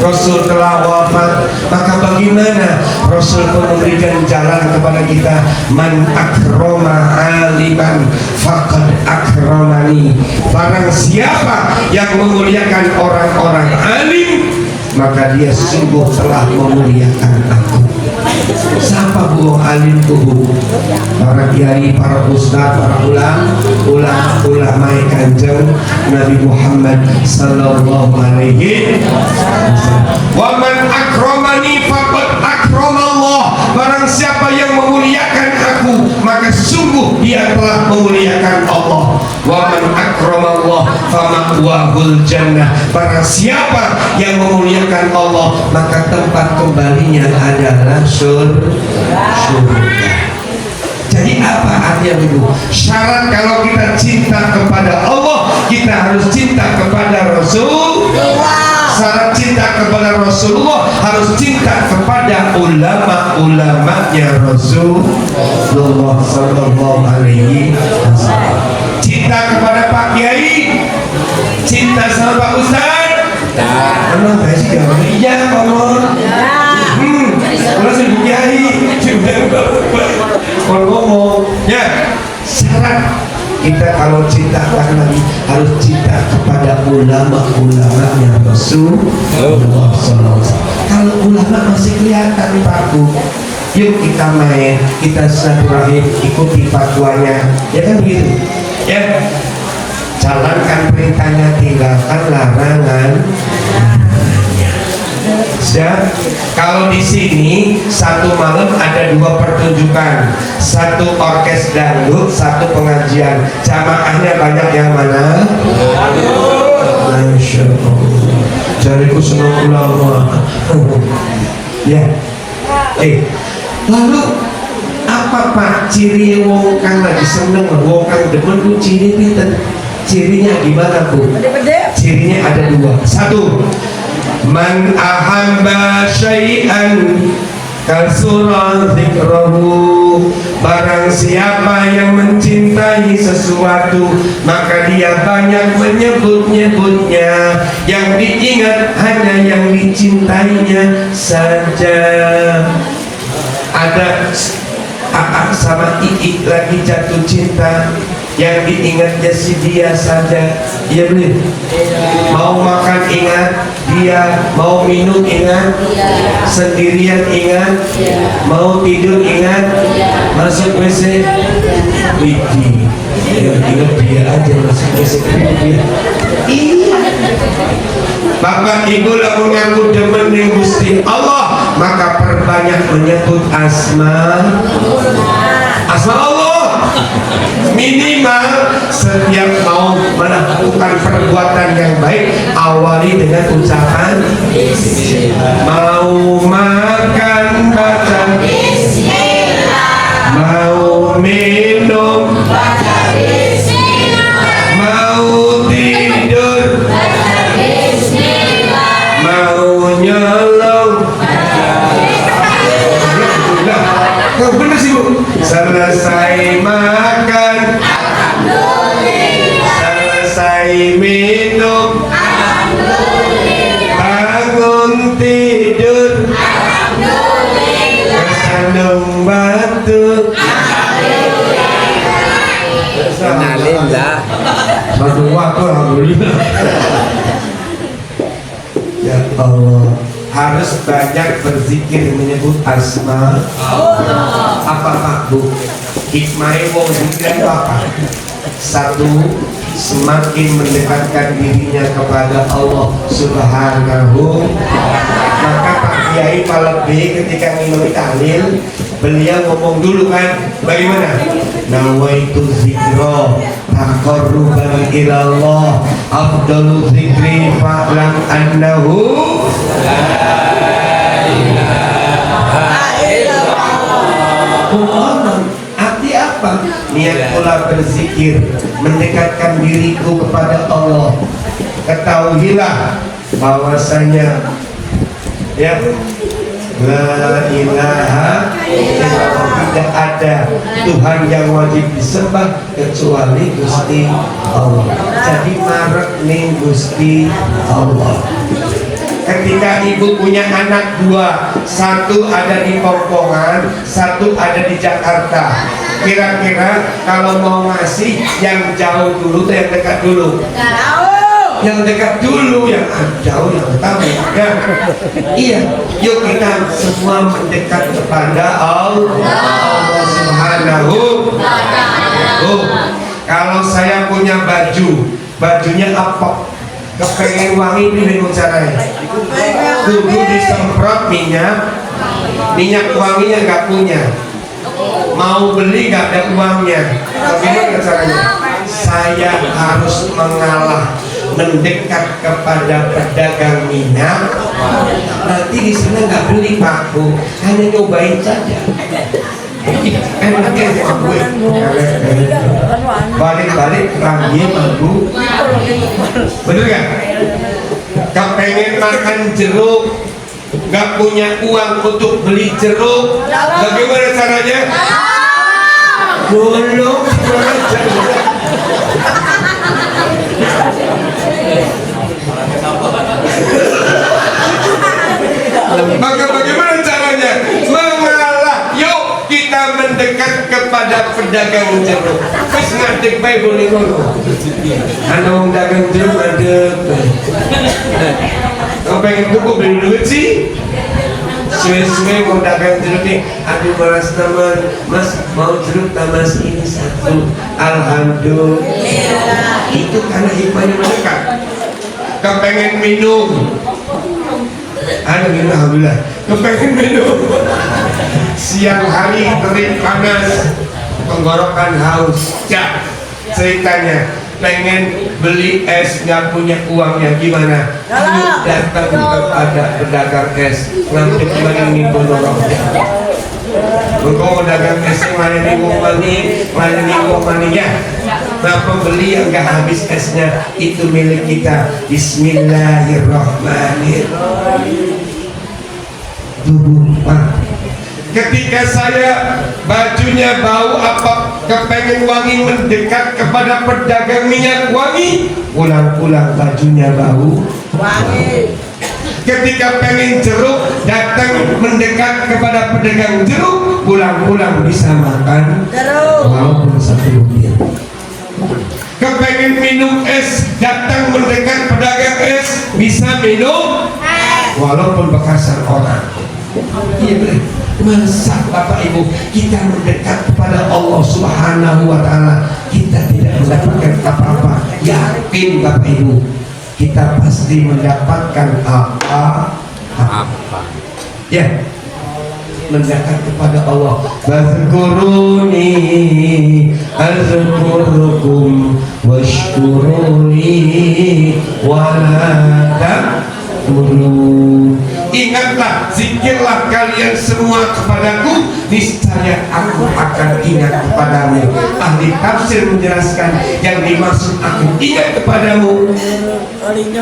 Rasul telah wafat, maka bagaimana Rasul pun memberikan jalan kepada kita. Man akroma aliman faqad akramani. Barang siapa yang memuliakan orang-orang alim, maka dia sungguh telah memuliakan aku. Siapa bu alim tuh? Para kiai, para ustaz, para ulama kanjeng Nabi Muhammad sallallahu alaihi wasallam. Wa man akramani faqad akramallah. Barang siapa yang memuliakan aku, maka sungguh dia telah memuliakan Allah. Wa man akramallah fama'wahul jannah. Barang siapa yang memuliakan Allah, maka tempat kembalinya adalah surga. Jadi apa artinya itu? Syarat kalau kita cinta kepada Allah, kita harus cinta kepada Rasulullah. Syarat cinta kepada Rasulullah harus cinta kepada ulama-ulamanya Rasulullah sallallahu alaihi wasallam. Cinta kepada Pak Kiai, cinta sama Pak Ustaz. Emang gak sih kamu? Iya kamu. Kalau saya Kiai, kalau ngomong, ya syarat kita kalau cinta lagi harus cinta kepada ulama-ulama yang Rasulullah SAW. Kalau ulama masih kelihatan Pakku, yuk kita main, kita silaturahim, ikuti fatwanya, ya kan begitu? Ya, jalankan perintahnya, tinggalkan larangan. Ya, kalau di sini satu malam ada 2 pertunjukan, 1 orkes dangdut, 1 pengajian. Jamaahnya banyak yang mana? Masya Allah. Jariku senang ulama. Ya. Lalu apa Pak ciri wong kang lagi seneng, wong kang demen ku ciri pinten? Cirinya gimana Bu? Cirinya ada 2. 1. Man ahabba syai'an kasura dzikrahu. Barang siapa yang mencintai sesuatu, maka dia banyak menyebut-nyebutnya. Yang diingat hanya yang dicintainya saja. Ada Aa sama Ii lagi jatuh cinta, yang diingatnya si dia saja. Iya bener? Mau makan ingat dia, mau minum ingat, sendirian ingat, mau tidur ingat, masuk WC Widi, ingat dia aja masuk WC dia. Iya. Bapak Ibu lamun ngaku demen ning Gusti Allah, maka perbanyak menyebut asma Allah. Minimal setiap mau melakukan perbuatan yang baik, awali dengan ucapan mau makan baca bismillah, mau minum baca bismillah, mau tidur baca bismillah, mau nyolong baca bismillah. Kau bener sih Bu. Selesai makan alhamdulillah, selesai minum alhamdulillah, bangun tidur antum? Kenalin lah. Satu waktu alhamdulillah. Ya Allah, harus banyak berzikir menyebut asma. Apa Pak Bu? Hikmahnya mau zikir apa? Satu, semakin mendekatkan dirinya kepada Allah Subhanahu. Maka Pak Kiai Palebi ketika minum tahlil, beliau ngomong dulu kan, bagaimana? Nawaitu zikra taqarruban ilallah afdalu zikri fa'lam annahu arti apa? Niat pula berzikir mendekatkan diriku kepada Allah. Ketahuilah bahwasanya ya la ilaha illallah, tidak ada Tuhan yang wajib disembah kecuali Gusti Allah. Jadi marek ning Gusti Allah. Ketika ibu punya anak dua, satu ada di Pompongan, satu ada di Jakarta. Kira-kira kalau mau ngasih yang jauh dulu atau yang dekat dulu? Yang dekat dulu, yang jauh yang tahu ya. Iya, yuk kita semua mendekat kepada Allah Subhanahu. Kalau saya punya bajunya apa? Kepengen wangi ini caranya. Kudu disemprot minyak wanginya nggak punya. Mau beli nggak ada uangnya. Bagaimana caranya? Saya harus mengalah, mendekat kepada pedagang minyak. Nanti di sana nggak beli Pak Bu, hanya nyobain saja. Enaknya gue balik-balik lagi Pak Bu. Bener gak? Kepengen makan jeruk, nggak punya uang untuk beli jeruk, bagaimana caranya? Golong maka bagaimana caranya? Mengalah. Yuk kita mendekat kepada pedagang jeruk. Wis ngadeg bae boleh ngono. Ana wong dagang jeruk ngadeg. Kau pengen tuku beli duit sih? Suwe-suwe mau dagang jeruk nih. Aduh malas teman, Mas mau jeruk tamas ini satu. Alhamdulillah. Itu karena hikmahnya mendekat. Kepengen minum, alhamdulillah. Kepengen minum, siang hari terik panas, tenggorokan haus. Ya, ceritanya pengen beli es nggak punya uangnya gimana? Yuk datang kepada pedagang es, nanti gimana nih bonoroknya? Engkau dagang es mana nih maninya? Nah pembeli yang nggak habis esnya itu milik kita. Bismillahirrahmanirrahim. Ketika saya bajunya bau apa kepengen wangi mendekat kepada pedagang minyak wangi, pulang-pulang bajunya bau wangi. Ketika pengen jeruk datang mendekat kepada pedagang jeruk, pulang-pulang bisa makan jeruk walaupun satu rupiah. Kepengen minum es datang mendekat pedagang es, bisa minum walaupun bekasan orang. Iya benar. Masa Bapak Ibu kita mendekat kepada Allah Subhanahu wa Ta'ala kita tidak mendapatkan apa-apa? Yakin Bapak Ibu kita pasti mendapatkan apa? Ya, mendekat kepada Allah. Fazkuruni azkurukum washkuruni wala takfurun. Ingatlah, zikirlah kalian semua kepadaku, niscaya aku akan ingat kepadamu. Ahli tafsir menjelaskan yang dimaksud aku ingat kepadamu,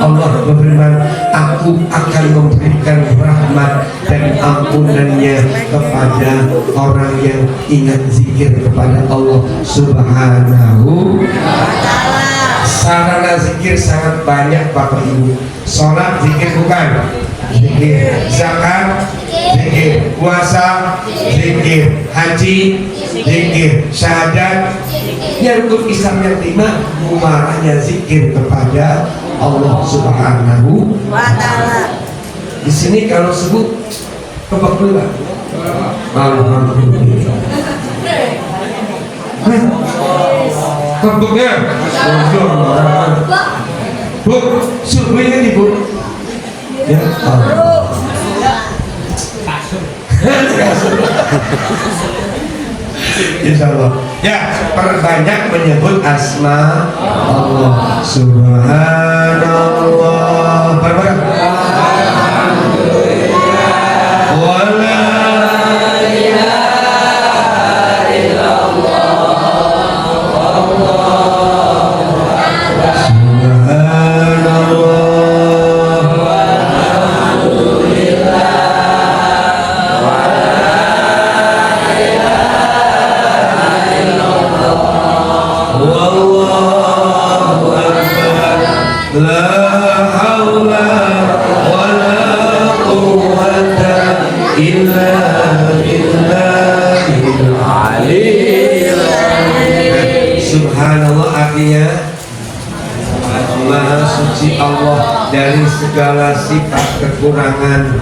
Allah berfirman, aku akan memberikan rahmat dan ampunannya kepada orang yang ingat zikir kepada Allah Subhanahu wa Ta'ala. Sarana zikir sangat banyak Bapak Ibu. Sholat zikir bukan? zikir, zakat, zikir, puasa, zikir, haji, zikir, syahadat. Yang rukun Islam yang 5 mumarahnya zikir kepada Allah Subhanahu wa ta'ala. Di sini kalau sebut kepak dulu Pak. Alhamdulillah. Kepuknya Bu, subuhnya nih Bu. Ya Allah. Insya Allah. Ya, perbanyak menyebut asma Allah. Subhanallah. Bareng-bareng. Wala ilaha illallah. Subhanallah artinya Maha suci Allah dari segala sifat kekurangan.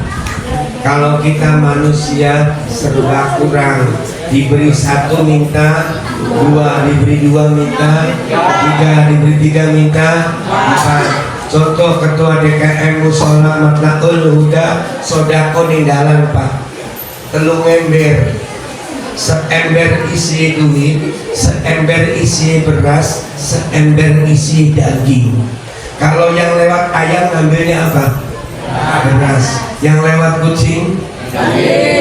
Kalau kita manusia serba kurang, diberi 1 minta, 2 diberi 2 minta, 3 diberi 3 minta, 4. Contoh ketua DKM Musola Matlaul Huda sodako ninggalan Pak, telung ember, seember isi duit, seember isi beras, seember isi daging. Kalau yang lewat ayam ngambilnya apa? Beras. Yang lewat kucing,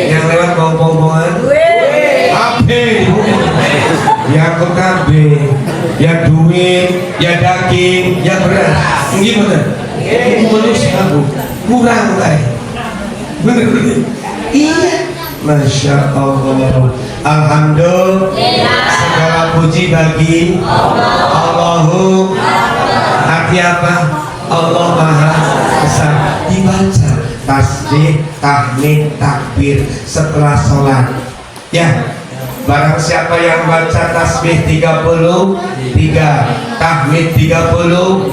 yang lewat pom-pomongan, ape, ya kokabe, ya duit, ya daging, ya beras. Gimana? Ini manusia Bu, kurang kayak. Bener. Iya. Masya Allah. Alhamdulillah. Segala puji bagi Allahu. Arti apa? Allah Maha Esa. Dibaca tasbih, tahmid, takbir setelah sholat. Ya, barang siapa yang baca tasbih 33, tahmid 30,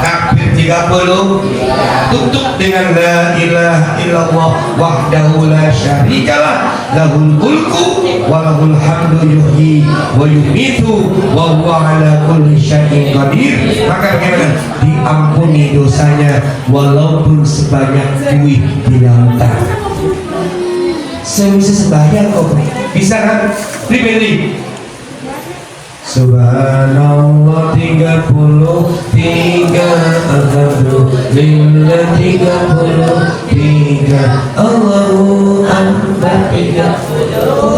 takbir 30, tutup dengan la ilaha illallah wahdahu la syarikalah lahul mulku wa lahul hamdu yuhyi wa yumitu wa huwa ala kulli syai'in qadir. Maka bagaimana? Diampuni dosanya walaupun sebanyak duit di lautan. Saya bisa sembahyang kok. Bisa kan? Pribadi. Subhanallah 33, Alhamdulillah 33, Allahu Akbar 30.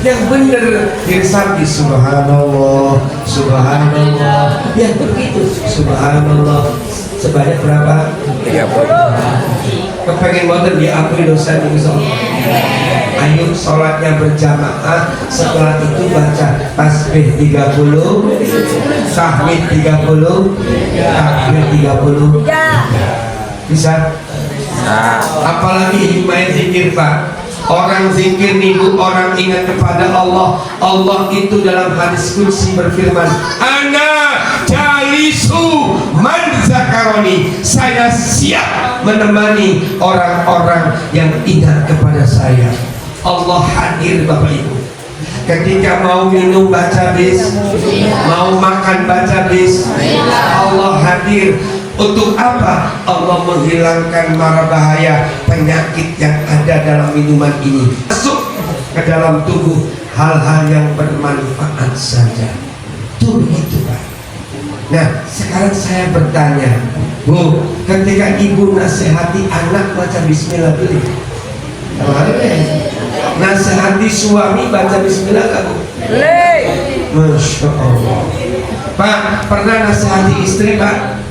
Yang benar irsapi Subhanallah, Subhanallah. Ya begitu. Subhanallah. Sebanyak berapa? 30. Kepengen banget diampuni dosa di Allah. Ayo sholatnya berjamaah. Setelah itu baca tasbih 30, tahmid 30, takbir 30. Bisa? Apalagi main zikir Pak. Orang zikir niku orang ingat kepada Allah. Allah itu dalam hadis qudsi berfirman, Ana jalisu man zakaroni. Saya siap menemani orang-orang yang ingat kepada saya. Allah hadir Bapak Ibu. Ketika mau minum baca bis, mau makan baca bis, Allah hadir. Untuk apa? Allah menghilangkan mara bahaya penyakit yang ada dalam minuman ini. Masuk ke dalam tubuh hal-hal yang bermanfaat saja. Itu begitu Pak. Nah sekarang saya bertanya Bu, ketika ibu nasihati anak baca bismillah dulu, nasihati suami baca bismillah gak Bu? Masya Allah. Pak, pernah nasihati istri Pak?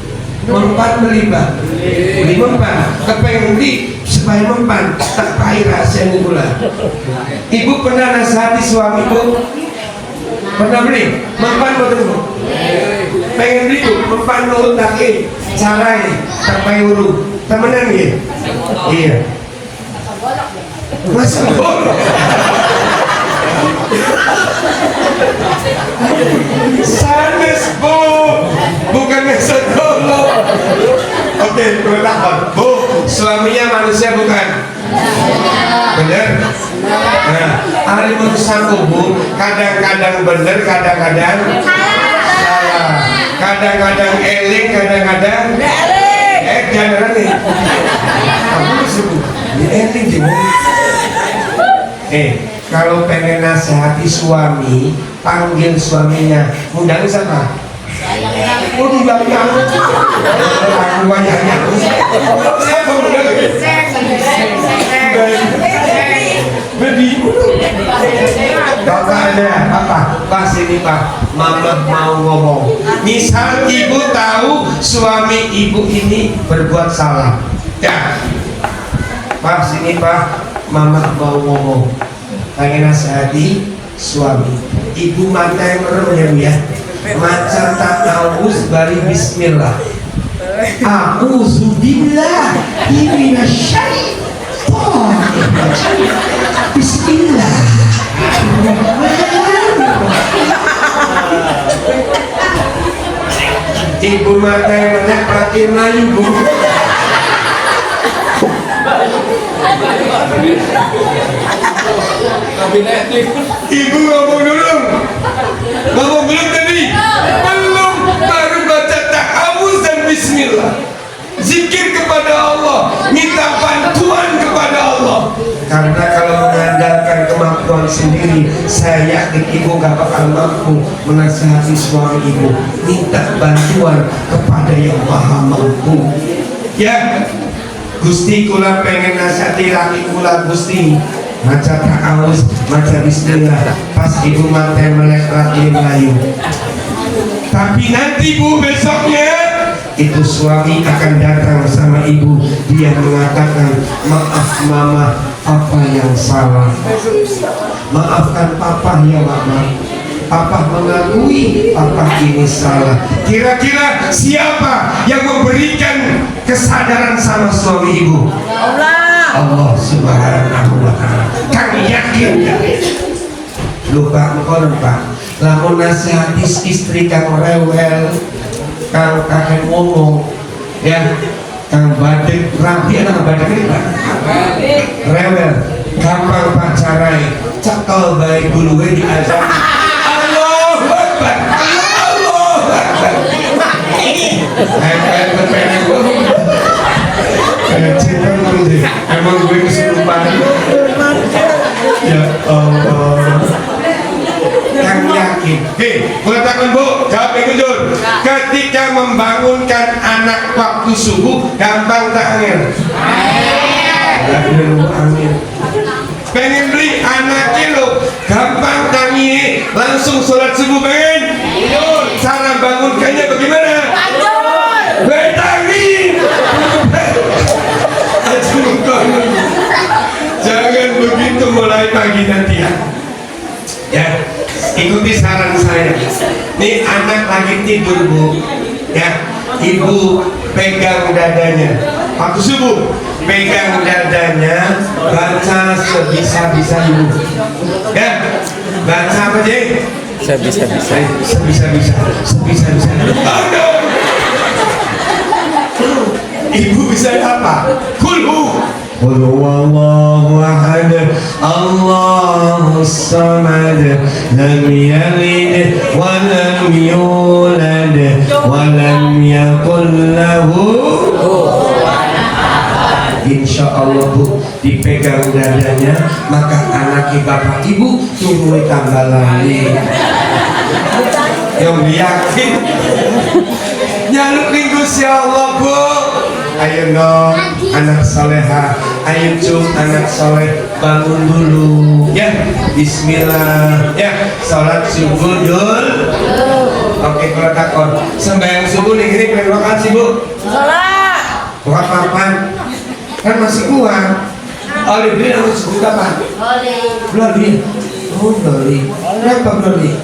Mempan beli Pak, beli mempan, kepengen di supaya mempan tak pahit rahasia gula. Ibu pernah nasihati suami Bu? Pernah beli mempan betul Bu? pengen ribut mempanul take carai sampai uru temenan ya iya mas sanes bu bukan sekolah. Oke, bu suaminya manusia bukan bener. Nah, hari manusia bu kadang-kadang bener kadang-kadang salah, kadang-kadang eling kadang-kadang jangan nih kamu disebut di eling jiwa. Kalau pengen nasihati suami, panggil suaminya. Undang siapa? Oh, undangnya aku banyak. Siapa undang? Baby. Bapak ada apa? Pas ini Pak, Mama mau ngomong. Misal ibu tahu suami ibu ini berbuat salah. Ya. Pak sini Pak, Mama mau ngomong. Pengen nasihati suami. Ibu mata yang merem ya Bu ya. Maca ta'awuz bari bismillah. A'udzubillah minasyaitonir rajim. Bismillah. Ibu mata yang merem pakai Melayu Bu. Ibu ngomong dulu tadi belum, baru baca ta'awuz dan bismillah, zikir kepada Allah, minta bantuan kepada Allah. Karena kalau mengandalkan kemampuan sendiri, saya yakin ibu gak bakal mampu menasihati suami ibu. Minta bantuan kepada yang maha mampu. Ya Gusti kula pengen nasihati laki kula Gusti, maca ta'awuz, maca bismillah, pas ibu mata melek lagi Melayu. Tapi nanti Bu besoknya itu suami akan datang sama ibu, dia mengatakan maaf mama, apa yang salah, maafkan papa ya mama, papa mengakui papa ini salah. Kira-kira siapa yang memberikan kesadaran sama suami ibu? Allah subhanahu wa ta'ala. Kami yakin lupa engkau Pak, lamun nasihati istri kang rewel, kang kakek ngomong ya, kang badek rapi anak badek ini Pak rewel, gampang pacarai, cakal baik dulu di azan. Allahu Akbar, Allahu Akbar. Emang gue kesurupan. Ya Allah. Yang yakin. Mengatakan Bu, jawab yang jujur. Ketika membangunkan anak waktu subuh, gampang tak angin? Angin. Pengen beli anaknya lo, gampang tangi, langsung sholat subuh pengen. Cara bangunkannya bagaimana? Bertangi. Jangan begitu mulai pagi nanti ya. Ya, ikuti saran saya. Nih anak lagi tidur Bu, ya, ibu pegang dadanya. Waktu subuh, pegang dadanya, baca sebisa-bisa ibu. Ya, baca apa sih? Sebisa-bisa. Ibu bisa apa? Kulhu. Qul huwallahu ahad, Allahus samad, lam yalid wa lam yulad wa lam yakul lahu. Insya Allah Bu, dipegang dadanya, maka anak bapak ibu tunggu tambah lagi. Yang yakin jaluk minggu ya Allah Bu. Ayo dong anak soleha, ayo cum anak soleh, bangun dulu ya, bismillah ya, sholat subuh dul. Oke kalau takon sembahyang subuh nih ini berapa sih Bu? Sholat buat kapan? Kan masih kuat. Oli beli harus subuh kapan? Beli. Oh beli. Berapa beli?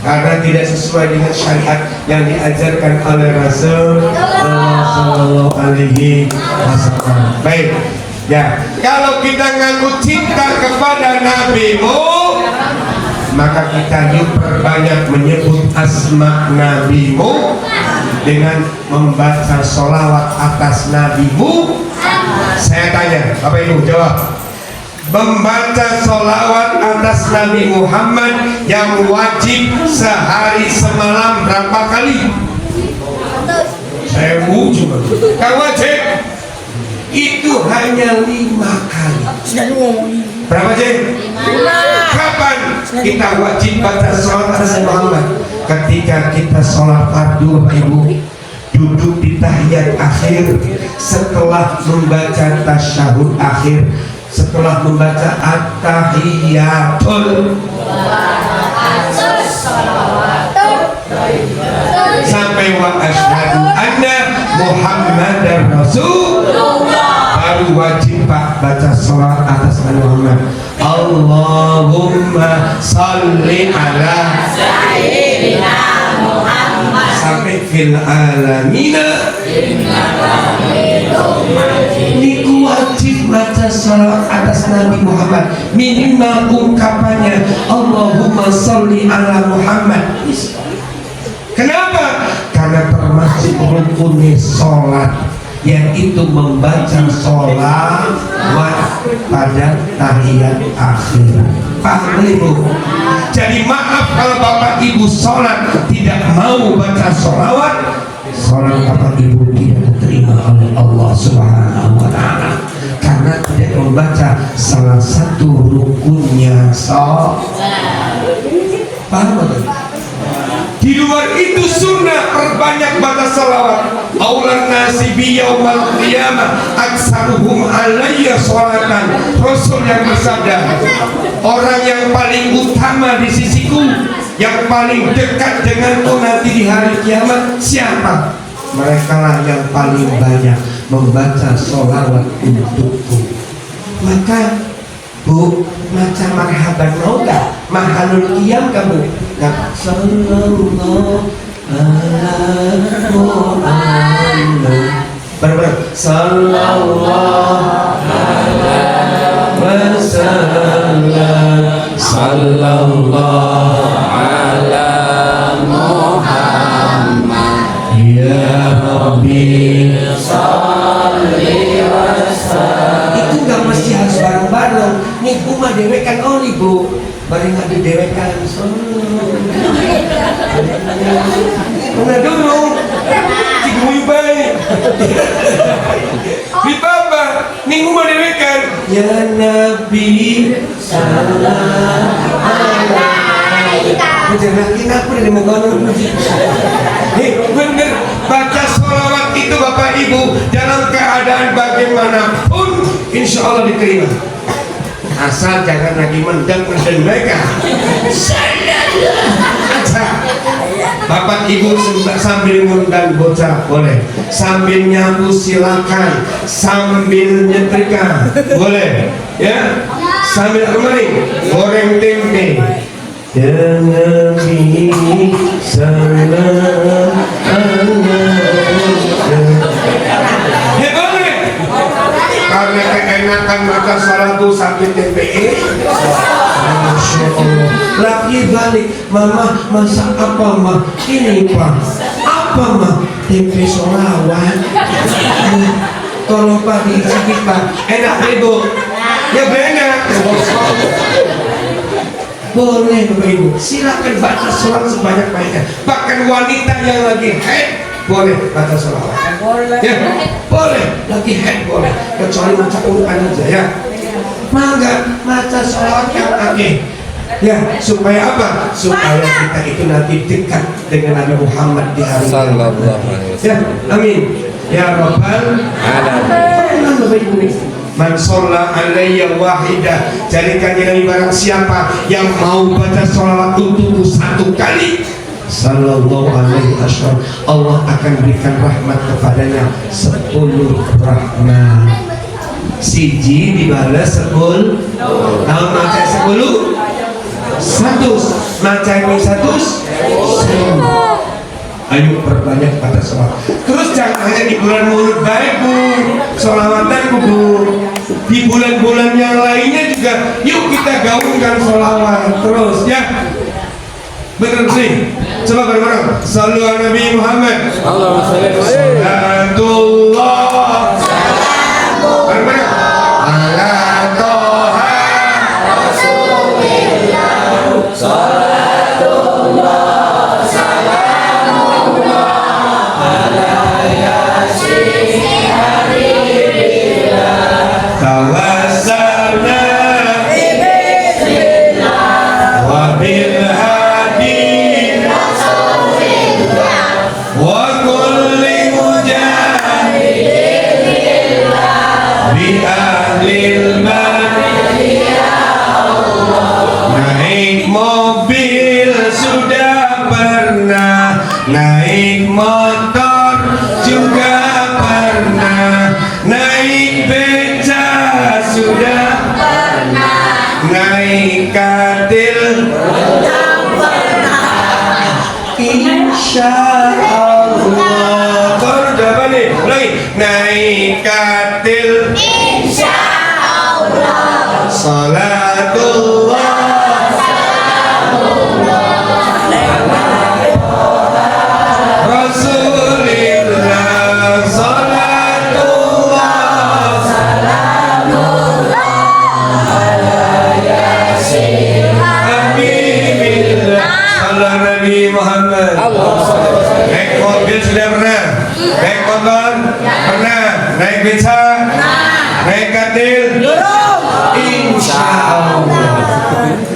karena tidak sesuai dengan syariat yang diajarkan oleh Rasul Sallallahu Alaihi Wasallam. Baik, ya, kalau kita ngaku cinta kepada nabimu, maka kita yuk perbanyak menyebut asma nabimu dengan membaca sholawat atas nabimu. Saya tanya, Bapak Ibu jawab. Membaca sholawat atas Nabi Muhammad yang wajib sehari semalam berapa kali? Saya cuma yang wajib itu hanya 5 kali. Berapa Cik? Kapan kita wajib baca sholawat atas Nabi Muhammad? Ketika kita sholat fardu, Bapak Ibu, duduk di tahiyat akhir setelah membaca tasyahud akhir, setelah membaca at-tahiyatul sampai wa asyhadu anna Muhammadar Rasulullah, baru wajib Pak baca sholawat atas Nabi Muhammad. Allahumma sholli ala sayyidina Muhammad sampai fil alamina. Niku wajib baca sholawat atas Nabi Muhammad, minimal ungkapannya Allahumma sholli ala Muhammad. Kenapa? Karena termasuk rukunnya sholat, yaitu membaca sholawat pada tahiyat akhir. Paham Ibu? Jadi maaf kalau Bapak Ibu sholat tidak mau baca sholawat, sholat Bapak Ibu tidak diterima oleh Allah Subhanahu wa Ta'ala karena tidak membaca salah satu rukunnya sholat. Paham betul? Di luar itu sunnah perbanyak baca salawat. Aulan nasi bi yaumal qiyamah aksaruhum alayya sholatan. Rasul yang bersabda, orang yang paling utama di sisiku, yang paling dekat denganku nanti di hari kiamat siapa? Mereka lah yang paling banyak membaca sholawat untukku. Maka Bu, macam marhaban mau gak? Mahalul qiyam kamu gak? Sallallahu ala Muhammad. Bareng-bareng. Sallallahu ala wasallam. Sallallahu ala Muhammad. Ya Rabbi salli wa sallam. Itu gak mesti harus bareng-bareng. Nih rumah dewekan oli Bu, bareng ada dewekan. Mana dulu? Cikgu baik. Di baba, nih rumah dewekan. Ya Nabi salam alaika. Jangan kenapa dia mengonon. Bener, baca sholawat itu Bapak Ibu dalam keadaan bagaimanapun, insya Allah diterima. Asal jangan lagi mendeng mereka. Bapak Ibu sambil ngundang bocah boleh, sambil nyapu silakan, sambil nyetrika boleh, ya, sambil kemarin goreng tempe. Ya Nabi salam ya boleh, karena keenakan maka salah tuh sambil tempe. Masya Allah. Lagi balik, Mama masak apa Ma? Ini Pak. Apa Ma? Tempe sholawat. Kalau Pak diicipin Pak, enak Ibu. Ya benar. Boleh Bapak Ibu, silakan baca sholawat sebanyak-banyaknya. Bahkan wanita yang lagi haid boleh baca sholawat. Boleh. Ya, boleh. Lagi haid boleh. Kecuali baca Quran aja ya. Mangga baca sholawat yang lagi. Ya, supaya apa? Supaya kita itu nanti dekat dengan Nabi Muhammad di hari kiamat. Ya, amin. Ya Rabbal Alamin. Man sholla alayya wahidah, jadikan yang barang siapa yang mau baca sholawat untukku 1 kali, sallallahu alaihi wasallam, Allah akan berikan rahmat kepadanya 10 rahmat. Siji dibalas 10. Tahu maca 10? Satus macam satus. Ayo perbanyak pada sholat. Terus jangan hanya di bulan Maulid baik bu, sholawatan bu. Di bulan-bulan yang lainnya juga, yuk kita gaungkan sholawat terus ya. Bener sih. Coba bareng-bareng. Sallu ala Nabi Muhammad. Allahumma sholli alaihi. Salatullah. Bareng-bareng. Ala Toha tawassalna wa bil hadi wa kulli mujahidin bi ahlil madi. Naik mobil sudah pernah, naik motor juga pernah, naik beca sudah pernah, naik katil insya Allah. Baru jawaban nih, lagi naik katil insya Allah. Salatullah Rasulillah, salatullah Habibillah, salam Nabi Muhammad. Naik mobil sudah pernah, naik motor pernah, naik beca, naik katil insya Allah.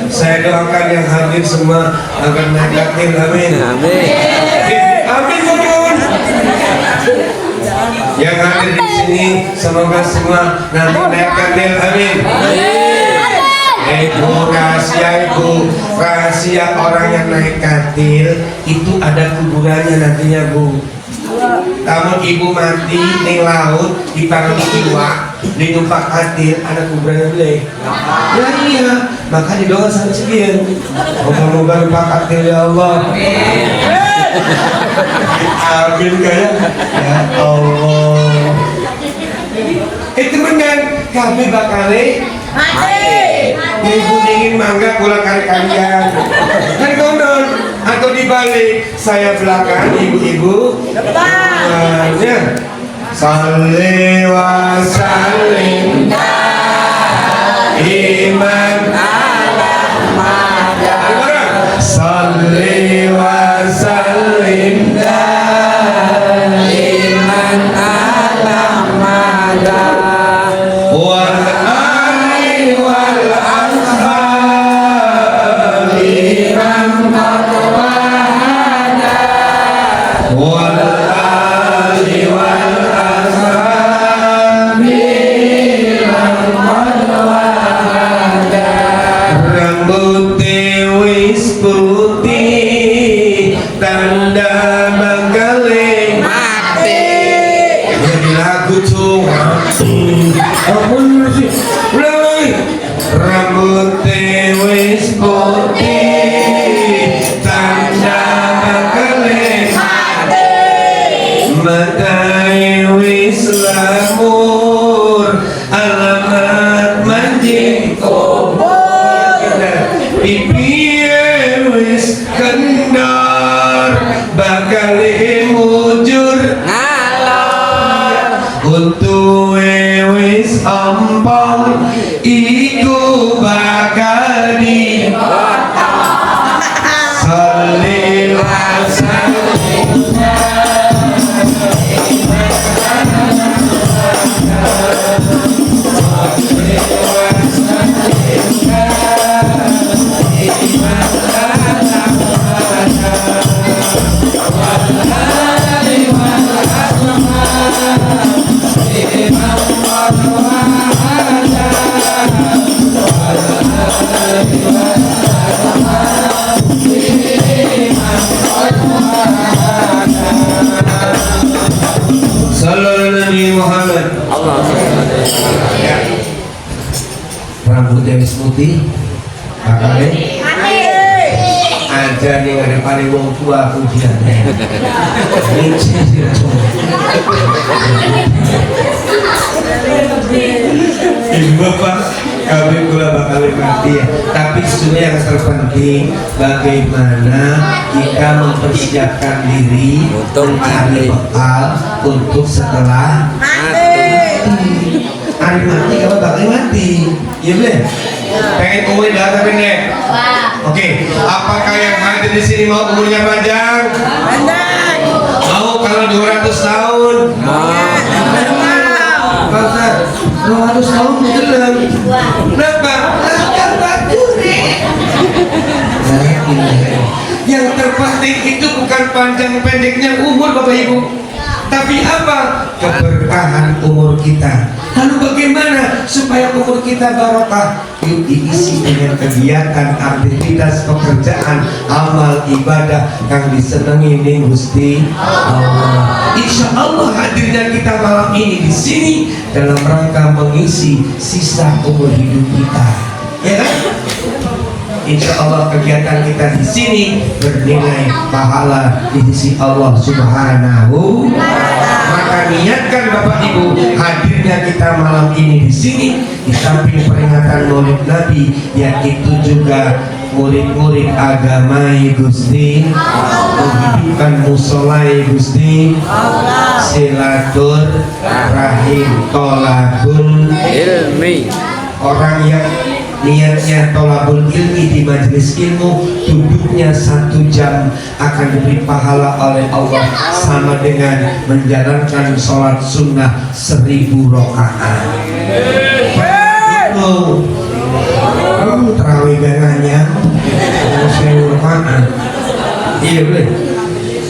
Saya doakan yang hadir semua akan naik katil, amin. Amin. Amin teman-teman. Yang hadir di sini semoga semua nanti naik katil, amin. Ibu rahasia orang yang naik katil itu ada kuburannya nantinya bu. Kamu ibu mati di laut di parang iwa di numpak katil ada kuburannya boleh. Ya iya, maka didoa sama sekian. Moga-moga numpak katil ya Allah. Amin kayak ya Allah. Temenan kami bakal ibu dingin mangga pulang kali kalian kan konon atau dibalik saya belakang ibu-ibu depannya. Salli wa sallim iman ala Muhammad. Salli wa sallim iman ala Muhammad wal ali wal ashab iman matwahada wal ali wal ashab iman matwahada. Rambutnya wis putih tanda bakaling mati. Jadi lagu tuh ampun sih ulang lagi. Rambutnya wis putih tanda bakaling mati. Matai wis lamur alamat manjing kubur. Pipiye wis kendor bakal mujur ngalor. Untuwe wis ompong iku bakal dipotong. Salli wa sallim Sallallahu Nabi Muhammad. Ya. Rambutnya wis putih, bakalnya aja nih ada paling wong tua ujiannya. Ibu bapak kami pula bakal mati ya. Tapi sebenarnya yang terpenting bagaimana kita mempersiapkan diri Untuk mencari mati. bekal untuk setelah hari mati kalau bakal mati. Iya bener? Pengen umur dah tapi nek. Oke, apakah yang hadir di sini mau umurnya panjang? Mau kalau 200 tahun? Pasar 200 tahun belum. Kenapa? Kan batu Yang terpenting itu bukan panjang pendeknya umur Bapak Ibu, tapi apa? Keberkahan umur kita. Lalu bagaimana supaya umur kita barokah? Yuk diisi dengan kegiatan, aktivitas, pekerjaan, amal, ibadah yang disenangi ning Gusti Allah. Insya Allah hadirnya kita malam ini di sini dalam rangka mengisi sisa umur hidup kita, ya kan? Insya Allah kegiatan kita di sini bernilai pahala di sisi Allah Subhanahu. Maka niatkan Bapak Ibu hadirnya kita malam ini di sini di samping peringatan Maulid Nabi, yaitu juga murid-murid agama Gusti, menghidupkan musola Gusti, silaturahim, tolabul Ilmi. orang yang niatnya tolabul ilmi di majelis ilmu, duduknya 1 jam akan diberi pahala oleh Allah sama dengan menjalankan sholat sunnah 1000 rakaat. Terawih gangannya 1000 rakaat. Iya boleh.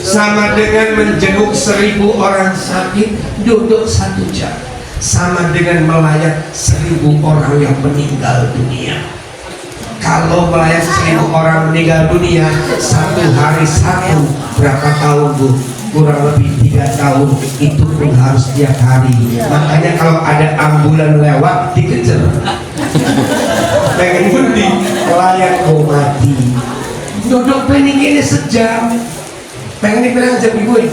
Sama dengan menjenguk 1000 orang sakit, duduk 1 jam. Sama dengan melayat 1000 orang yang meninggal dunia. Kalau melayat 1000 orang meninggal dunia 1 hari 1, berapa tahun Bu? Kurang lebih 3 tahun. Itu pun harus tiap hari. Makanya kalau ada ambulan lewat dikejar. Pengen berhenti, melayat mau mati. Duduk pening ini sejam. Pengen dibilang jam gue.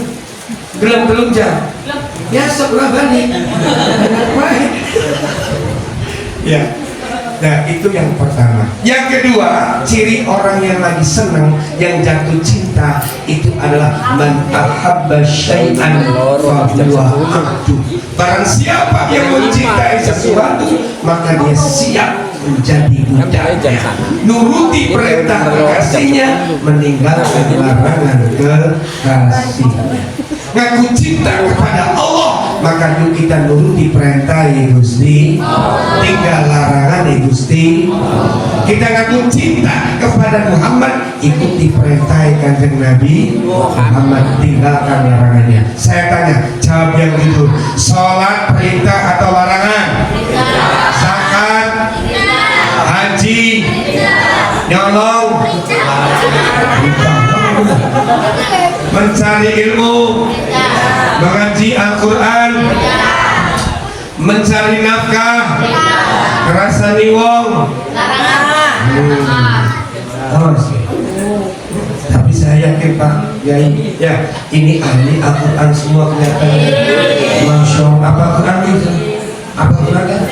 Belum jam. Ya sebelah balik. Ya. Nah itu yang pertama. Yang kedua, ciri orang yang lagi senang, yang jatuh cinta, itu adalah man ahabba syai'an fa huwa abdu. Barang siapa yang mencintai sesuatu, maka dia siap menjadi budaknya, nuruti perintah kekasihnya, meninggalkan larangan kekasihnya. Ngaku cinta kepada Allah, maka yuk kita nuruti perintah Gusti, tinggal larangan Gusti. Kita ngaku cinta kepada Muhammad, ikuti perintah Kanjeng Nabi Muhammad, tinggalkan larangannya. Saya tanya, jawab yang jujur. Sholat perintah atau larangan? Zakat, haji, nyolong, mencari ilmu, mengaji Al-Quran, mencari nafkah, ngerasani wong, tapi saya yakin Pak Yai, ya ini ahli Al-Quran semua kelihatannya. Masya Allah. Apa Quran itu? Apa Quran kan?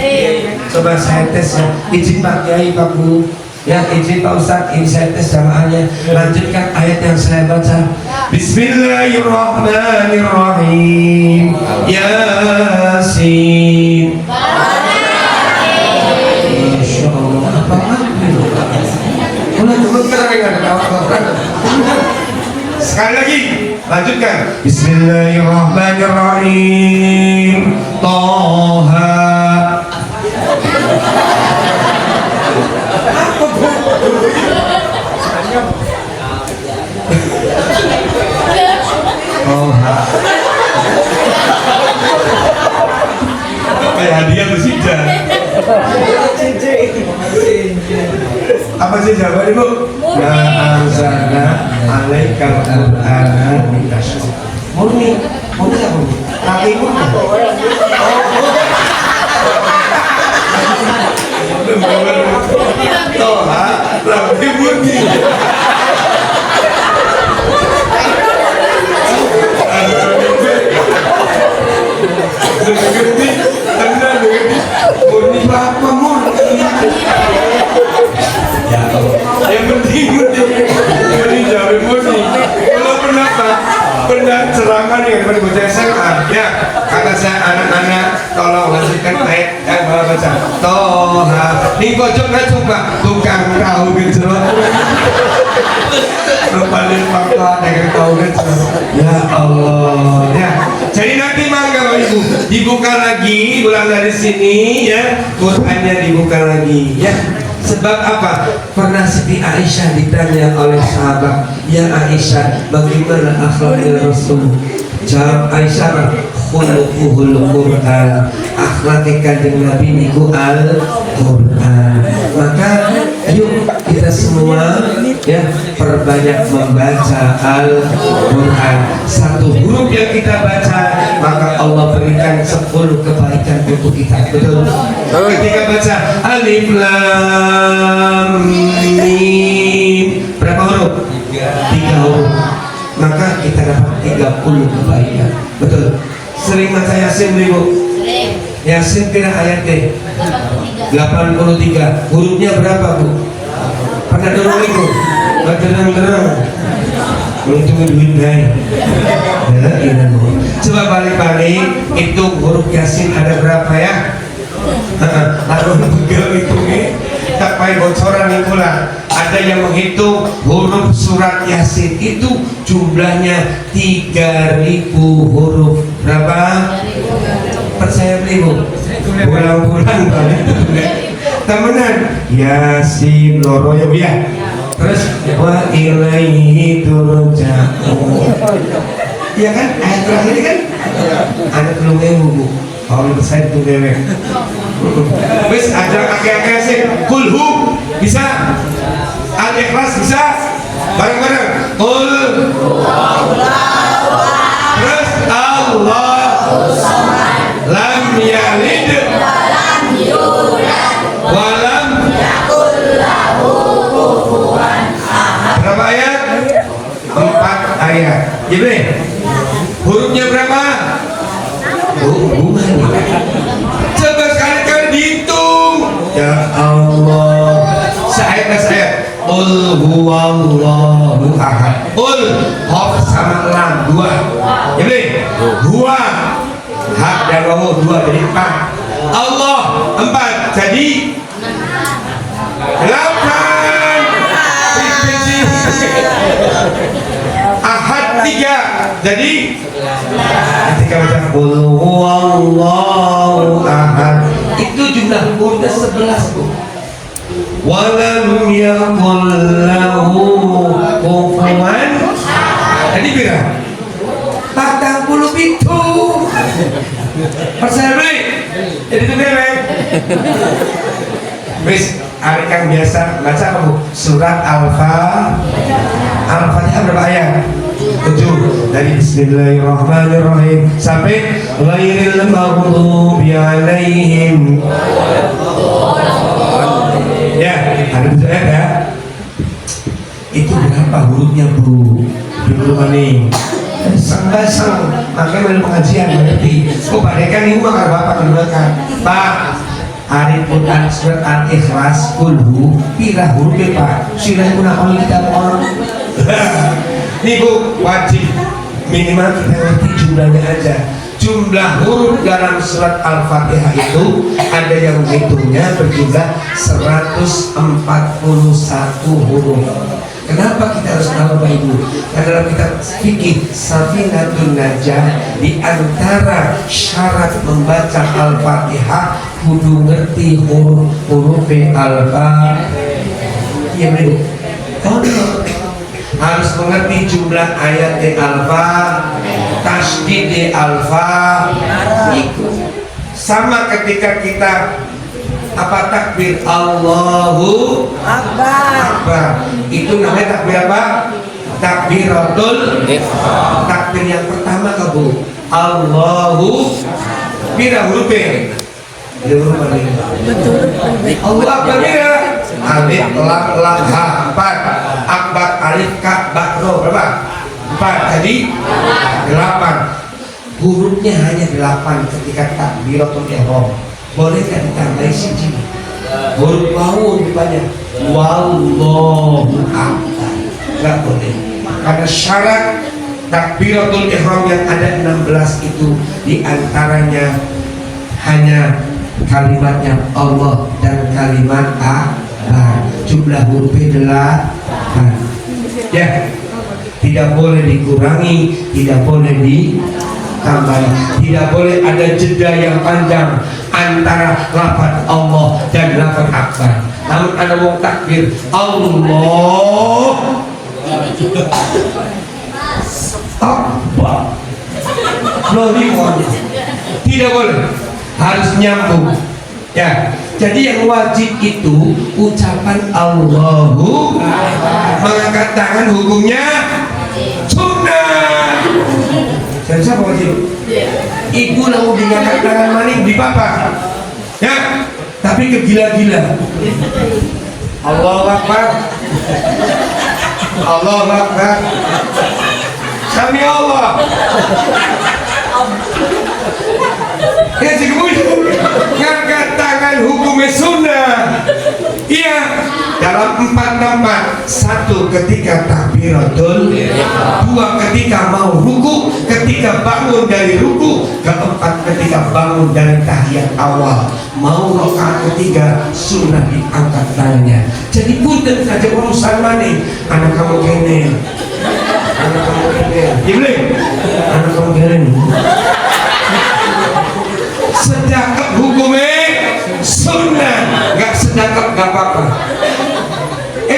Coba saya tes ya. Izin Pak Yai, Pak Guru. Ya izin Pak Ustadz, ini saya tes jamaahnya. Lanjutkan ayat yang saya baca. Bismillahirrahmanirrahim. Yasin. Masya Allah. Apa sekali lagi, lanjutkan. Bismillahirrahmanirrahim. Toha. Kayak hadiah bersija. Apa sih jawaban Ibu? Ya anzalna alaikal qur'ana litashqa. Murni apa murni? Tapi murni. Toha, tapi murni. Ngerti? Tenang ngerti? Murni apa murni? Ya Allah. Yang penting murni jawab murni. Kalau pernah Pak, pernah ceramah nih kepada bocah SMA. Ya, kata saya anak-anak tolong lanjutkan ayat yang baca. Toha. Nih pojok nggak coba tukang tahu gejrot. Paling fakta dengan tahu gejrot. Ya Allah. Ya. Jadi nanti mangga Bapak Ibu dibuka lagi ulang dari sini ya, Qurannya dibuka lagi ya. Sebab apa? Pernah Siti Aisyah ditanya oleh sahabat, ya Aisyah, bagaimana akhlaknya Rasul? Jawab Aisyah, khuluquhul Quran, akhlaknya kanjeng Nabi niku Al-Quran. Maka yuk kita semua ya perbanyak membaca Al-Quran. Satu huruf yang kita baca maka Allah berikan 10 kebaikan untuk kita. Betul? Ketika baca Alif Lam Mim, berapa huruf? 3 huruf. Maka kita dapat 30 kebaikan. Betul? Sering baca Yasin Ibu? Yasin kira ayatnya 83. Hurufnya berapa Bu? Pernah dengar Ibu? Berderang-derang. Untung duit naik. Coba balik-balik itu huruf Yasin ada berapa ya? Harus pegel hitungnya. Tak payah bocoran itu lah. Ada yang menghitung huruf surat Yasin itu jumlahnya 3.000 huruf. Berapa? Percaya Ibu? Pulang-pulang balik temenan Yasin loro ya Bu ya. Terus wa ilaihi turja'un. Iya kan? Ayat terakhir kan? Anak kelungnya Bu. Kalau saya itu dewek. Wis ada kakek-kakek sih. Kulhu bisa. Al-Ikhlas bisa. Bareng-bareng. Kul. Terus Allah. Lam yalid. Walam. Berapa ayat? 4 ayat. Gimana? Hurufnya berapa? Coba sekali-kali dihitung. Ya Allah. Seayat. Qul huwallahu ahad. Qul qaf sama lam 2. Gimana? Huwa. Hak dan wawu 2 jadi 4. Allah 4 jadi 8. Ahad 3 jadi ketika baca qul huwallahu ahad itu jumlah hurufnya 11 Bu. Walam yakul lahu kufuwan. Jadi berapa? 40 pintu. Percaya beli. Jadi itu dewek. Wis hari kan biasa baca apa Bu? Surat Al-Fatihah berapa ayat? 7. Dari Bismillahirrahmanirrahim sampai ghairil maghdubi alaihim. Ya, ada 7 ayat ya. Itu berapa hurufnya Bu? Di rumah nih. Sang makanya ada pengajian mengerti. Oh Pak Dekan ini mah Bapak mendengarkan. Pak, hari Quran surat Al-Ikhlas kulhu pira hurufnya Pak? Sirah gunakan kita orang. Nih Bu, wajib minimal kita ngerti jumlahnya aja. Jumlah huruf dalam surat Al-Fatihah itu ada yang menghitungnya berjumlah 141 huruf. Kenapa kita harus tahu Bapak Ibu? Karena dalam kitab fikih Safinatun Najah di antara syarat membaca Al-Fatihah kudu ngerti huruf Al-Fatihah. Iya benar. Harus mengerti jumlah ayat di Al-Fatihah, tasydid di Al-Fatihah. Sama ketika kita takbir Allahu Akbar. Itu namanya takbir apa? Takbiratul ihram. Takbir yang pertama Bu. Allahu pira hurufnya? Betul. Allahu Akbar pira? Alif lam ha 4. Akbar alif ka ba ro berapa? 4. Jadi 8. hurufnya hanya 8 ketika takbiratul ihram. Boleh kan ditambahin siji? Huruf wawu banyak. Wallahu akbar. Enggak boleh. Karena syarat takbiratul ihram yang ada 16 itu diantaranya hanya kalimatnya Allah dan kalimat akbar. Jumlah hurufnya 8. Ya. Tidak boleh dikurangi, tidak boleh ditambah, tidak boleh ada jeda yang panjang antara lafaz Allah dan lafaz akbar. Namun ada wong takbir Allah akbar, tidak boleh, harus nyambung. Ya, jadi yang wajib itu ucapan Allahu, mengangkat tangan hukumnya sunnah. Dan siapa wajib? Ibu lalu diangkat tangan maning di papa. Ya, tapi kegila-gila. Allahu Akbar. Allahu Akbar. Sami Allah. Ya cikgu, ngangkat tangan hukumnya sunnah. Iya, dalam 4 tempat. 1 ketika takbiratul, 2 ketika mau ruku, ketika bangun dari ruku, 4 ketika bangun dari tahiyat awal. Mau rakaat ketiga sunnah diangkat tangannya. Jadi punten saja urusan mana? Anak kamu kene, anak kamu kene, gimana? Anak kamu kene. Sedekap hukumnya sunnah, nggak sedekap nggak apa-apa.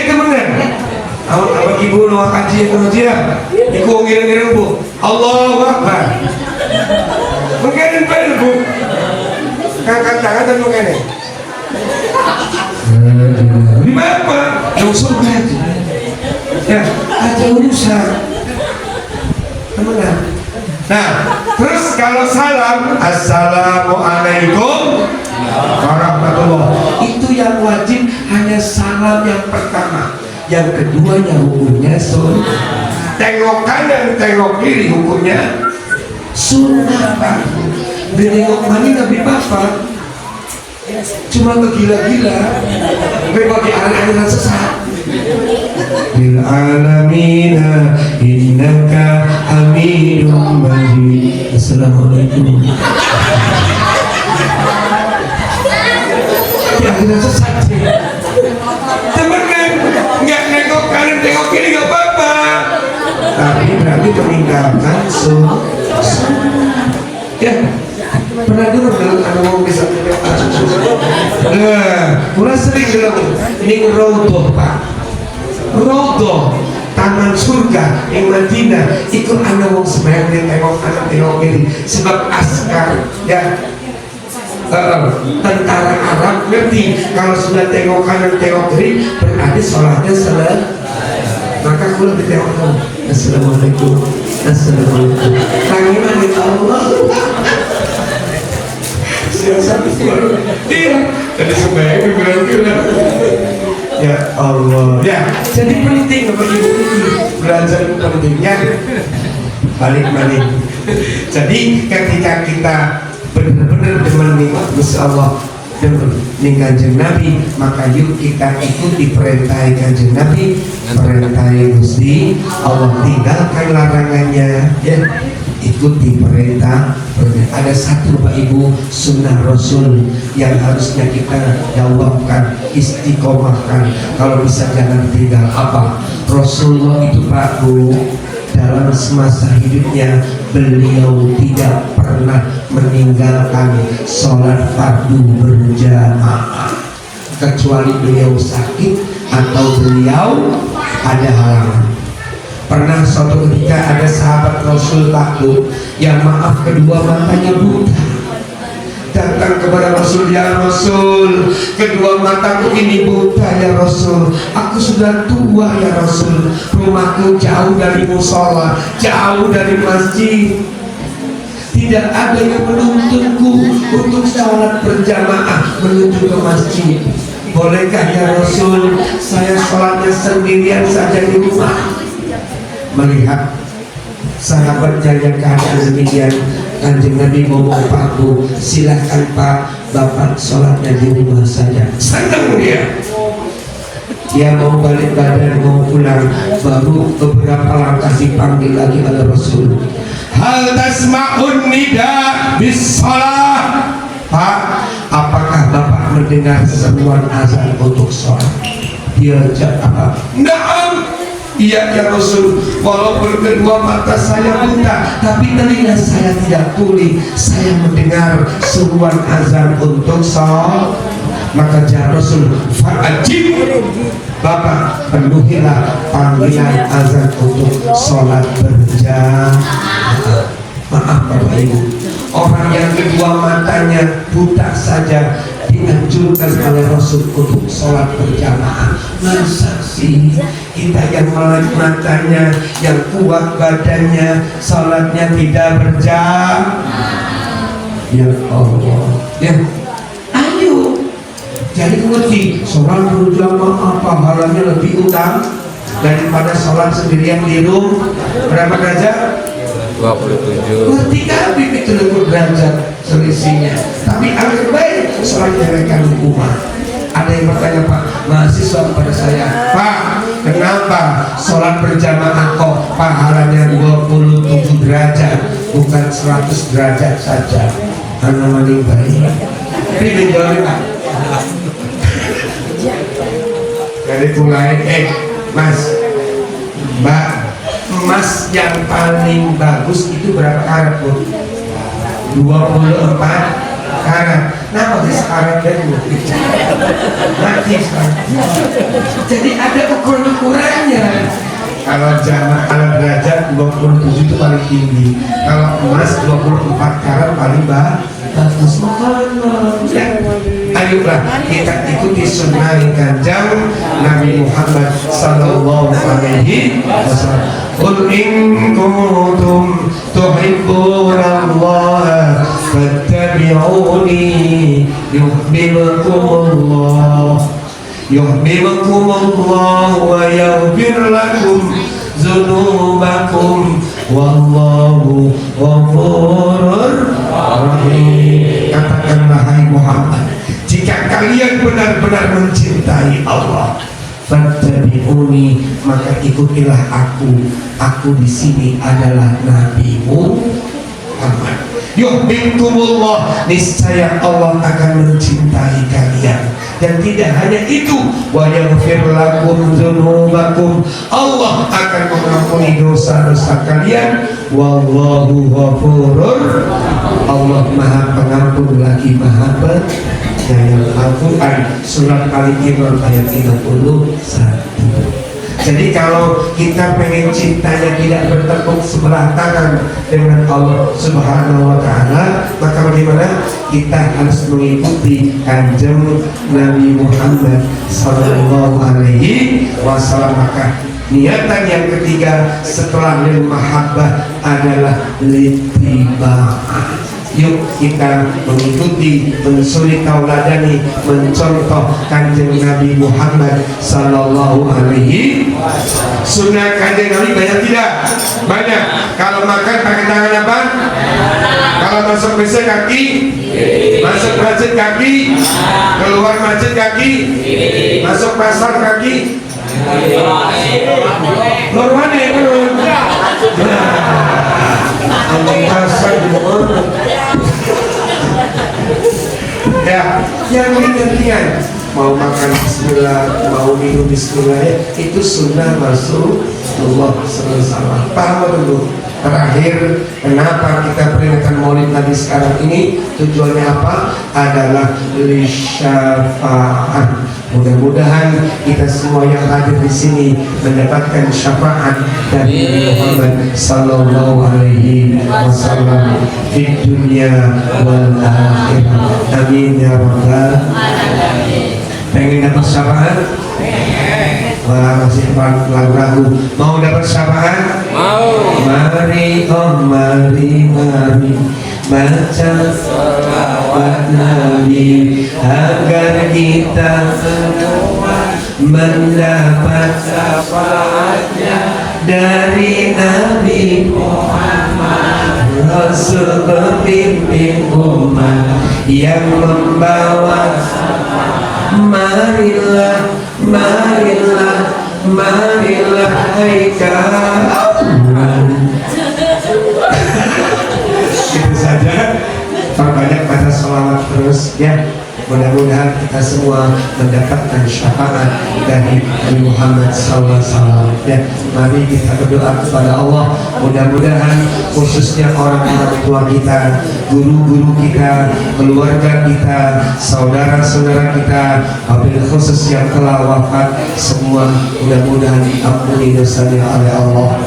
Temenan, awak ibu nuah kaji itu dia, ibu ngiring-ngiring bu, Allahu Akbar. Mungkin benar bu, ngangkat tangan dan mungkin. Di mana? Yang surga aja. Ya, ada urusan. Temenan. Nah, terus kalau salam, assalamualaikum warahmatullah, itu yang wajib hanya salam yang pertama. Yang kedua yang hukumnya sunnah. Tengok kanan, tengok kiri hukumnya sunnah pak. Nengok mana Nabi Bapak cuma kegila-gila, bagi aliran sesat. Bil alamina innaka hamidum majid. Assalamualaikum. Ya kita sesat. Temenan, nggak nengok kanan tengok kiri nggak apa-apa. Tapi berarti meninggalkan sunnah. Ya, pernah dulu dalam anu bisa mulai sering dalam ini rodoh pak, rodoh taman surga yang Madinah ikut anak wong semayang yang tengok kanan tengok kiri sebab askar ya. Tentara Arab ngerti kalau sudah tengok kanan tengok kiri berarti sholatnya selesai. Maka kalau ditengok kamu, assalamualaikum, assalamualaikum. Tangiman ya Allah. Iya, jadi sebaiknya bilang ya Allah. Ya, jadi penting Bapak Ibu belajar itu pentingnya balik-balik. Jadi ketika kita benar-benar menikmati Gusti Allah dengan Kanjeng Nabi, maka yuk kita ikuti perintah Kanjeng Nabi, perintah Gusti Allah, tinggalkan larangannya ya. Ikuti perintah. Ada satu Bapak Ibu sunnah Rasul yang harusnya kita jawabkan, istiqomahkan. Kalau bisa jangan tinggal. Apa? Rasulullah itu Pak Bu, dalam semasa hidupnya beliau tidak pernah meninggalkan sholat fardu berjamaah kecuali beliau sakit atau beliau ada halangan. Pernah suatu ketika ada sahabat Rasul takut, yang maaf kedua matanya buta, datang kepada Rasul, ya Rasul, kedua mataku ini buta ya Rasul, aku sudah tua ya Rasul, rumahku jauh dari musola, jauh dari masjid, tidak ada yang menuntunku untuk sholat berjamaah menuju ke masjid. Bolehkah ya Rasul saya sholatnya sendirian saja di rumah? Melihat sahabatnya yang keadaan demikian, Kanjeng Nabi ngomong Pak Bu, silahkan Pak Bapak sholatnya di rumah saja. Senang dia mau balik badan mau pulang, baru beberapa langkah dipanggil lagi oleh Rasul. Hal tasma'un nida bis shalah. Pak, apakah Bapak mendengar seruan azan untuk sholat? Dia jawab, "Na'am." Iya ya Rasul, walaupun kedua mata saya buta, tapi telinga saya tidak tuli. Saya mendengar seruan azan untuk sholat. Maka jawab Rasul, "Fa'ajib." Bapak penuhilah panggilan azan untuk sholat berjamaah. Maaf Bapak Ibu, orang yang kedua matanya buta saja dianjurkan oleh Rasul untuk sholat berjamaah. Masa sih kita yang melek matanya, yang kuat badannya, sholatnya tidak berjamaah? Ya Allah, ya ayo. Jadi ngerti sholat berjamaah pahalanya lebih utama daripada sholat sendirian di rumah. Berapa derajat? 27. Ngerti kan itu lebih derajat selisihnya. Tapi agak baik sholat mereka di rumah. Ada yang bertanya Pak, mahasiswa pada saya, Pak, kenapa sholat berjamaah kok pahalanya 27 derajat bukan 100 derajat saja? Karena maling baik. Ini menjawab Pak. Dari mulai Mas, Mbak, emas yang paling bagus itu berapa karat Bu? 24 karat. Nah, habis karat dan mati sekarang. Jadi ada ukurannya. Kalau derajat 27 itu paling tinggi. Kalau emas 24 karat paling bagus. Ya. Ayolah kita ikuti sunnah Kanjeng Nabi Muhammad sallallahu alaihi wasallam. Qul in kuntum tuhibbunallaha fattabi'uni yuhibbukumullah wa yaghfir lakum dzunubakum wallahu ghafurur rahim. Katakanlah hai Muhammad, jika kalian benar-benar mencintai Allah, fattabi'uni, maka ikutilah aku. Aku di sini adalah Nabi Muhammad. Yuhibbukumullah, niscaya Allah akan mencintai kalian. Dan tidak hanya itu, wa yaghfir lakum dzunubakum, Allah akan mengampuni dosa-dosa kalian. Wallahu ghafurur, Allah Maha Pengampun lagi Maha Penyayang. Al-Quran surat Al-Imran ayat 51. Jadi kalau kita pengen cintanya tidak bertepuk sebelah tangan dengan Allah Subhanahu wa Ta'ala, maka bagaimana? Kita harus mengikuti Kanjeng Nabi Muhammad sallallahu alaihi wasallam. Maka niatan yang ketiga setelah lil mahabbah adalah litiba'ah. Yuk kita mengikuti, mensuri tauladani, mencontoh Kanjeng Nabi Muhammad sallallahu alaihi wasallam. Sunnah Kanjeng Nabi banyak tidak? Banyak. Kalau makan pakai tangan apa? Kalau masuk WC kaki, masuk masjid kaki, keluar masjid kaki, masuk pasar kaki. Keluar mana ya? Ya, yang ringan-ringan, mau makan bismillah, mau minum bismillah, ya, itu sunnah Rasulullah SAW. Paham dulu. Terakhir, kenapa kita peringatan Maulid Nabi sekarang ini? Tujuannya apa? Adalah lisyafaat. Mudah-mudahan kita semua yang hadir di sini mendapatkan syafaat dari Nabi Muhammad sallallahu alaihi wasallam di dunia wal akhirah. Amin ya rabbal alamin. Pengen dapat syafaat? Wah, masih ragu-ragu. Mau dapat syafaat? Mau. Mari, oh mari, baca sholawat Nabi agar kita semua mendapat syafaatnya dari Nabi Muhammad. Rasul pemimpin umat yang membawa. Marilah, marilah, marilah hai kawan. Itu saja. Perbanyak baca sholawat terus ya. Mudah-mudahan kita semua mendapatkan syafaat dari Nabi Muhammad SAW. Ya, mari kita berdoa kepada Allah. Mudah-mudahan khususnya orang-orang tua kita, guru-guru kita, keluarga kita, saudara-saudara kita, wabil khusus yang telah wafat semua, mudah-mudahan diampuni dosanya oleh Allah,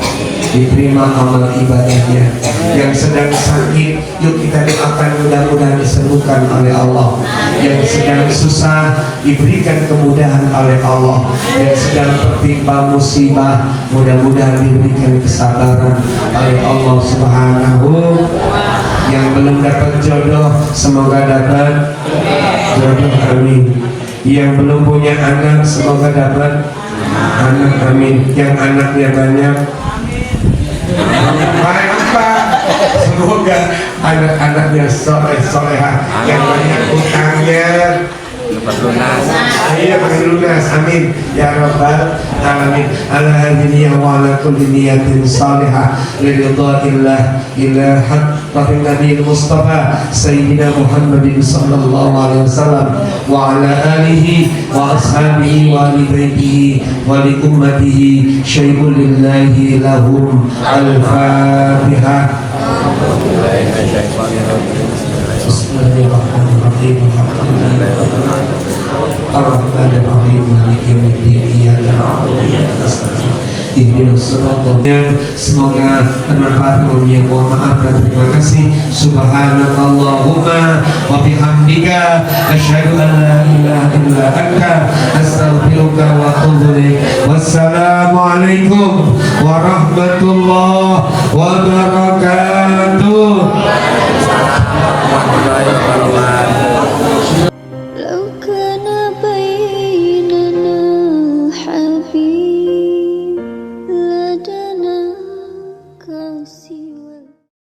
diterima amal ibadahnya. Yang sedang sakit, yuk kita doakan mudah-mudahan disembuhkan oleh Allah. Yang sedang susah, diberikan kemudahan oleh Allah. Yang sedang tertimpa musibah, mudah-mudahan diberikan kesabaran oleh Allah Subhanahu. Yang belum dapat jodoh, semoga dapat jodoh, amin. Yang belum punya anak, semoga dapat anak, amin. Yang anaknya banyak, semoga anak-anaknya soleh-solehah, yang banyak utangnya Lepas lunas. iya pakai lunas, amin ya rabbal alamin. Ala hadhihi wa ala kulli niyatin salihah liridhaillah ilahat wa nabi Mustafa sayyidina Muhammadin sallallahu alaihi wasallam wa ala alihi wa ashabihi wa ali baitihi wa li ummatihi syai'un lillahi lahum al-fatihah. Bismillahirrahmanirrahim. Ar-Rahmanir-Rahim. Maliki yaumiddin. Iyyaka na'budu wa iyyaka nasta'in. Ihdinas siratal mustaqim. Semoga bermanfaat. Mohon maaf dan terima kasih. Subhanakallahumma wa bihamdika asyhadu an la ilaha illa anta astaghfiruka wa atubu ilaik. Wassalamualaikum warahmatullahi wabarakatuh.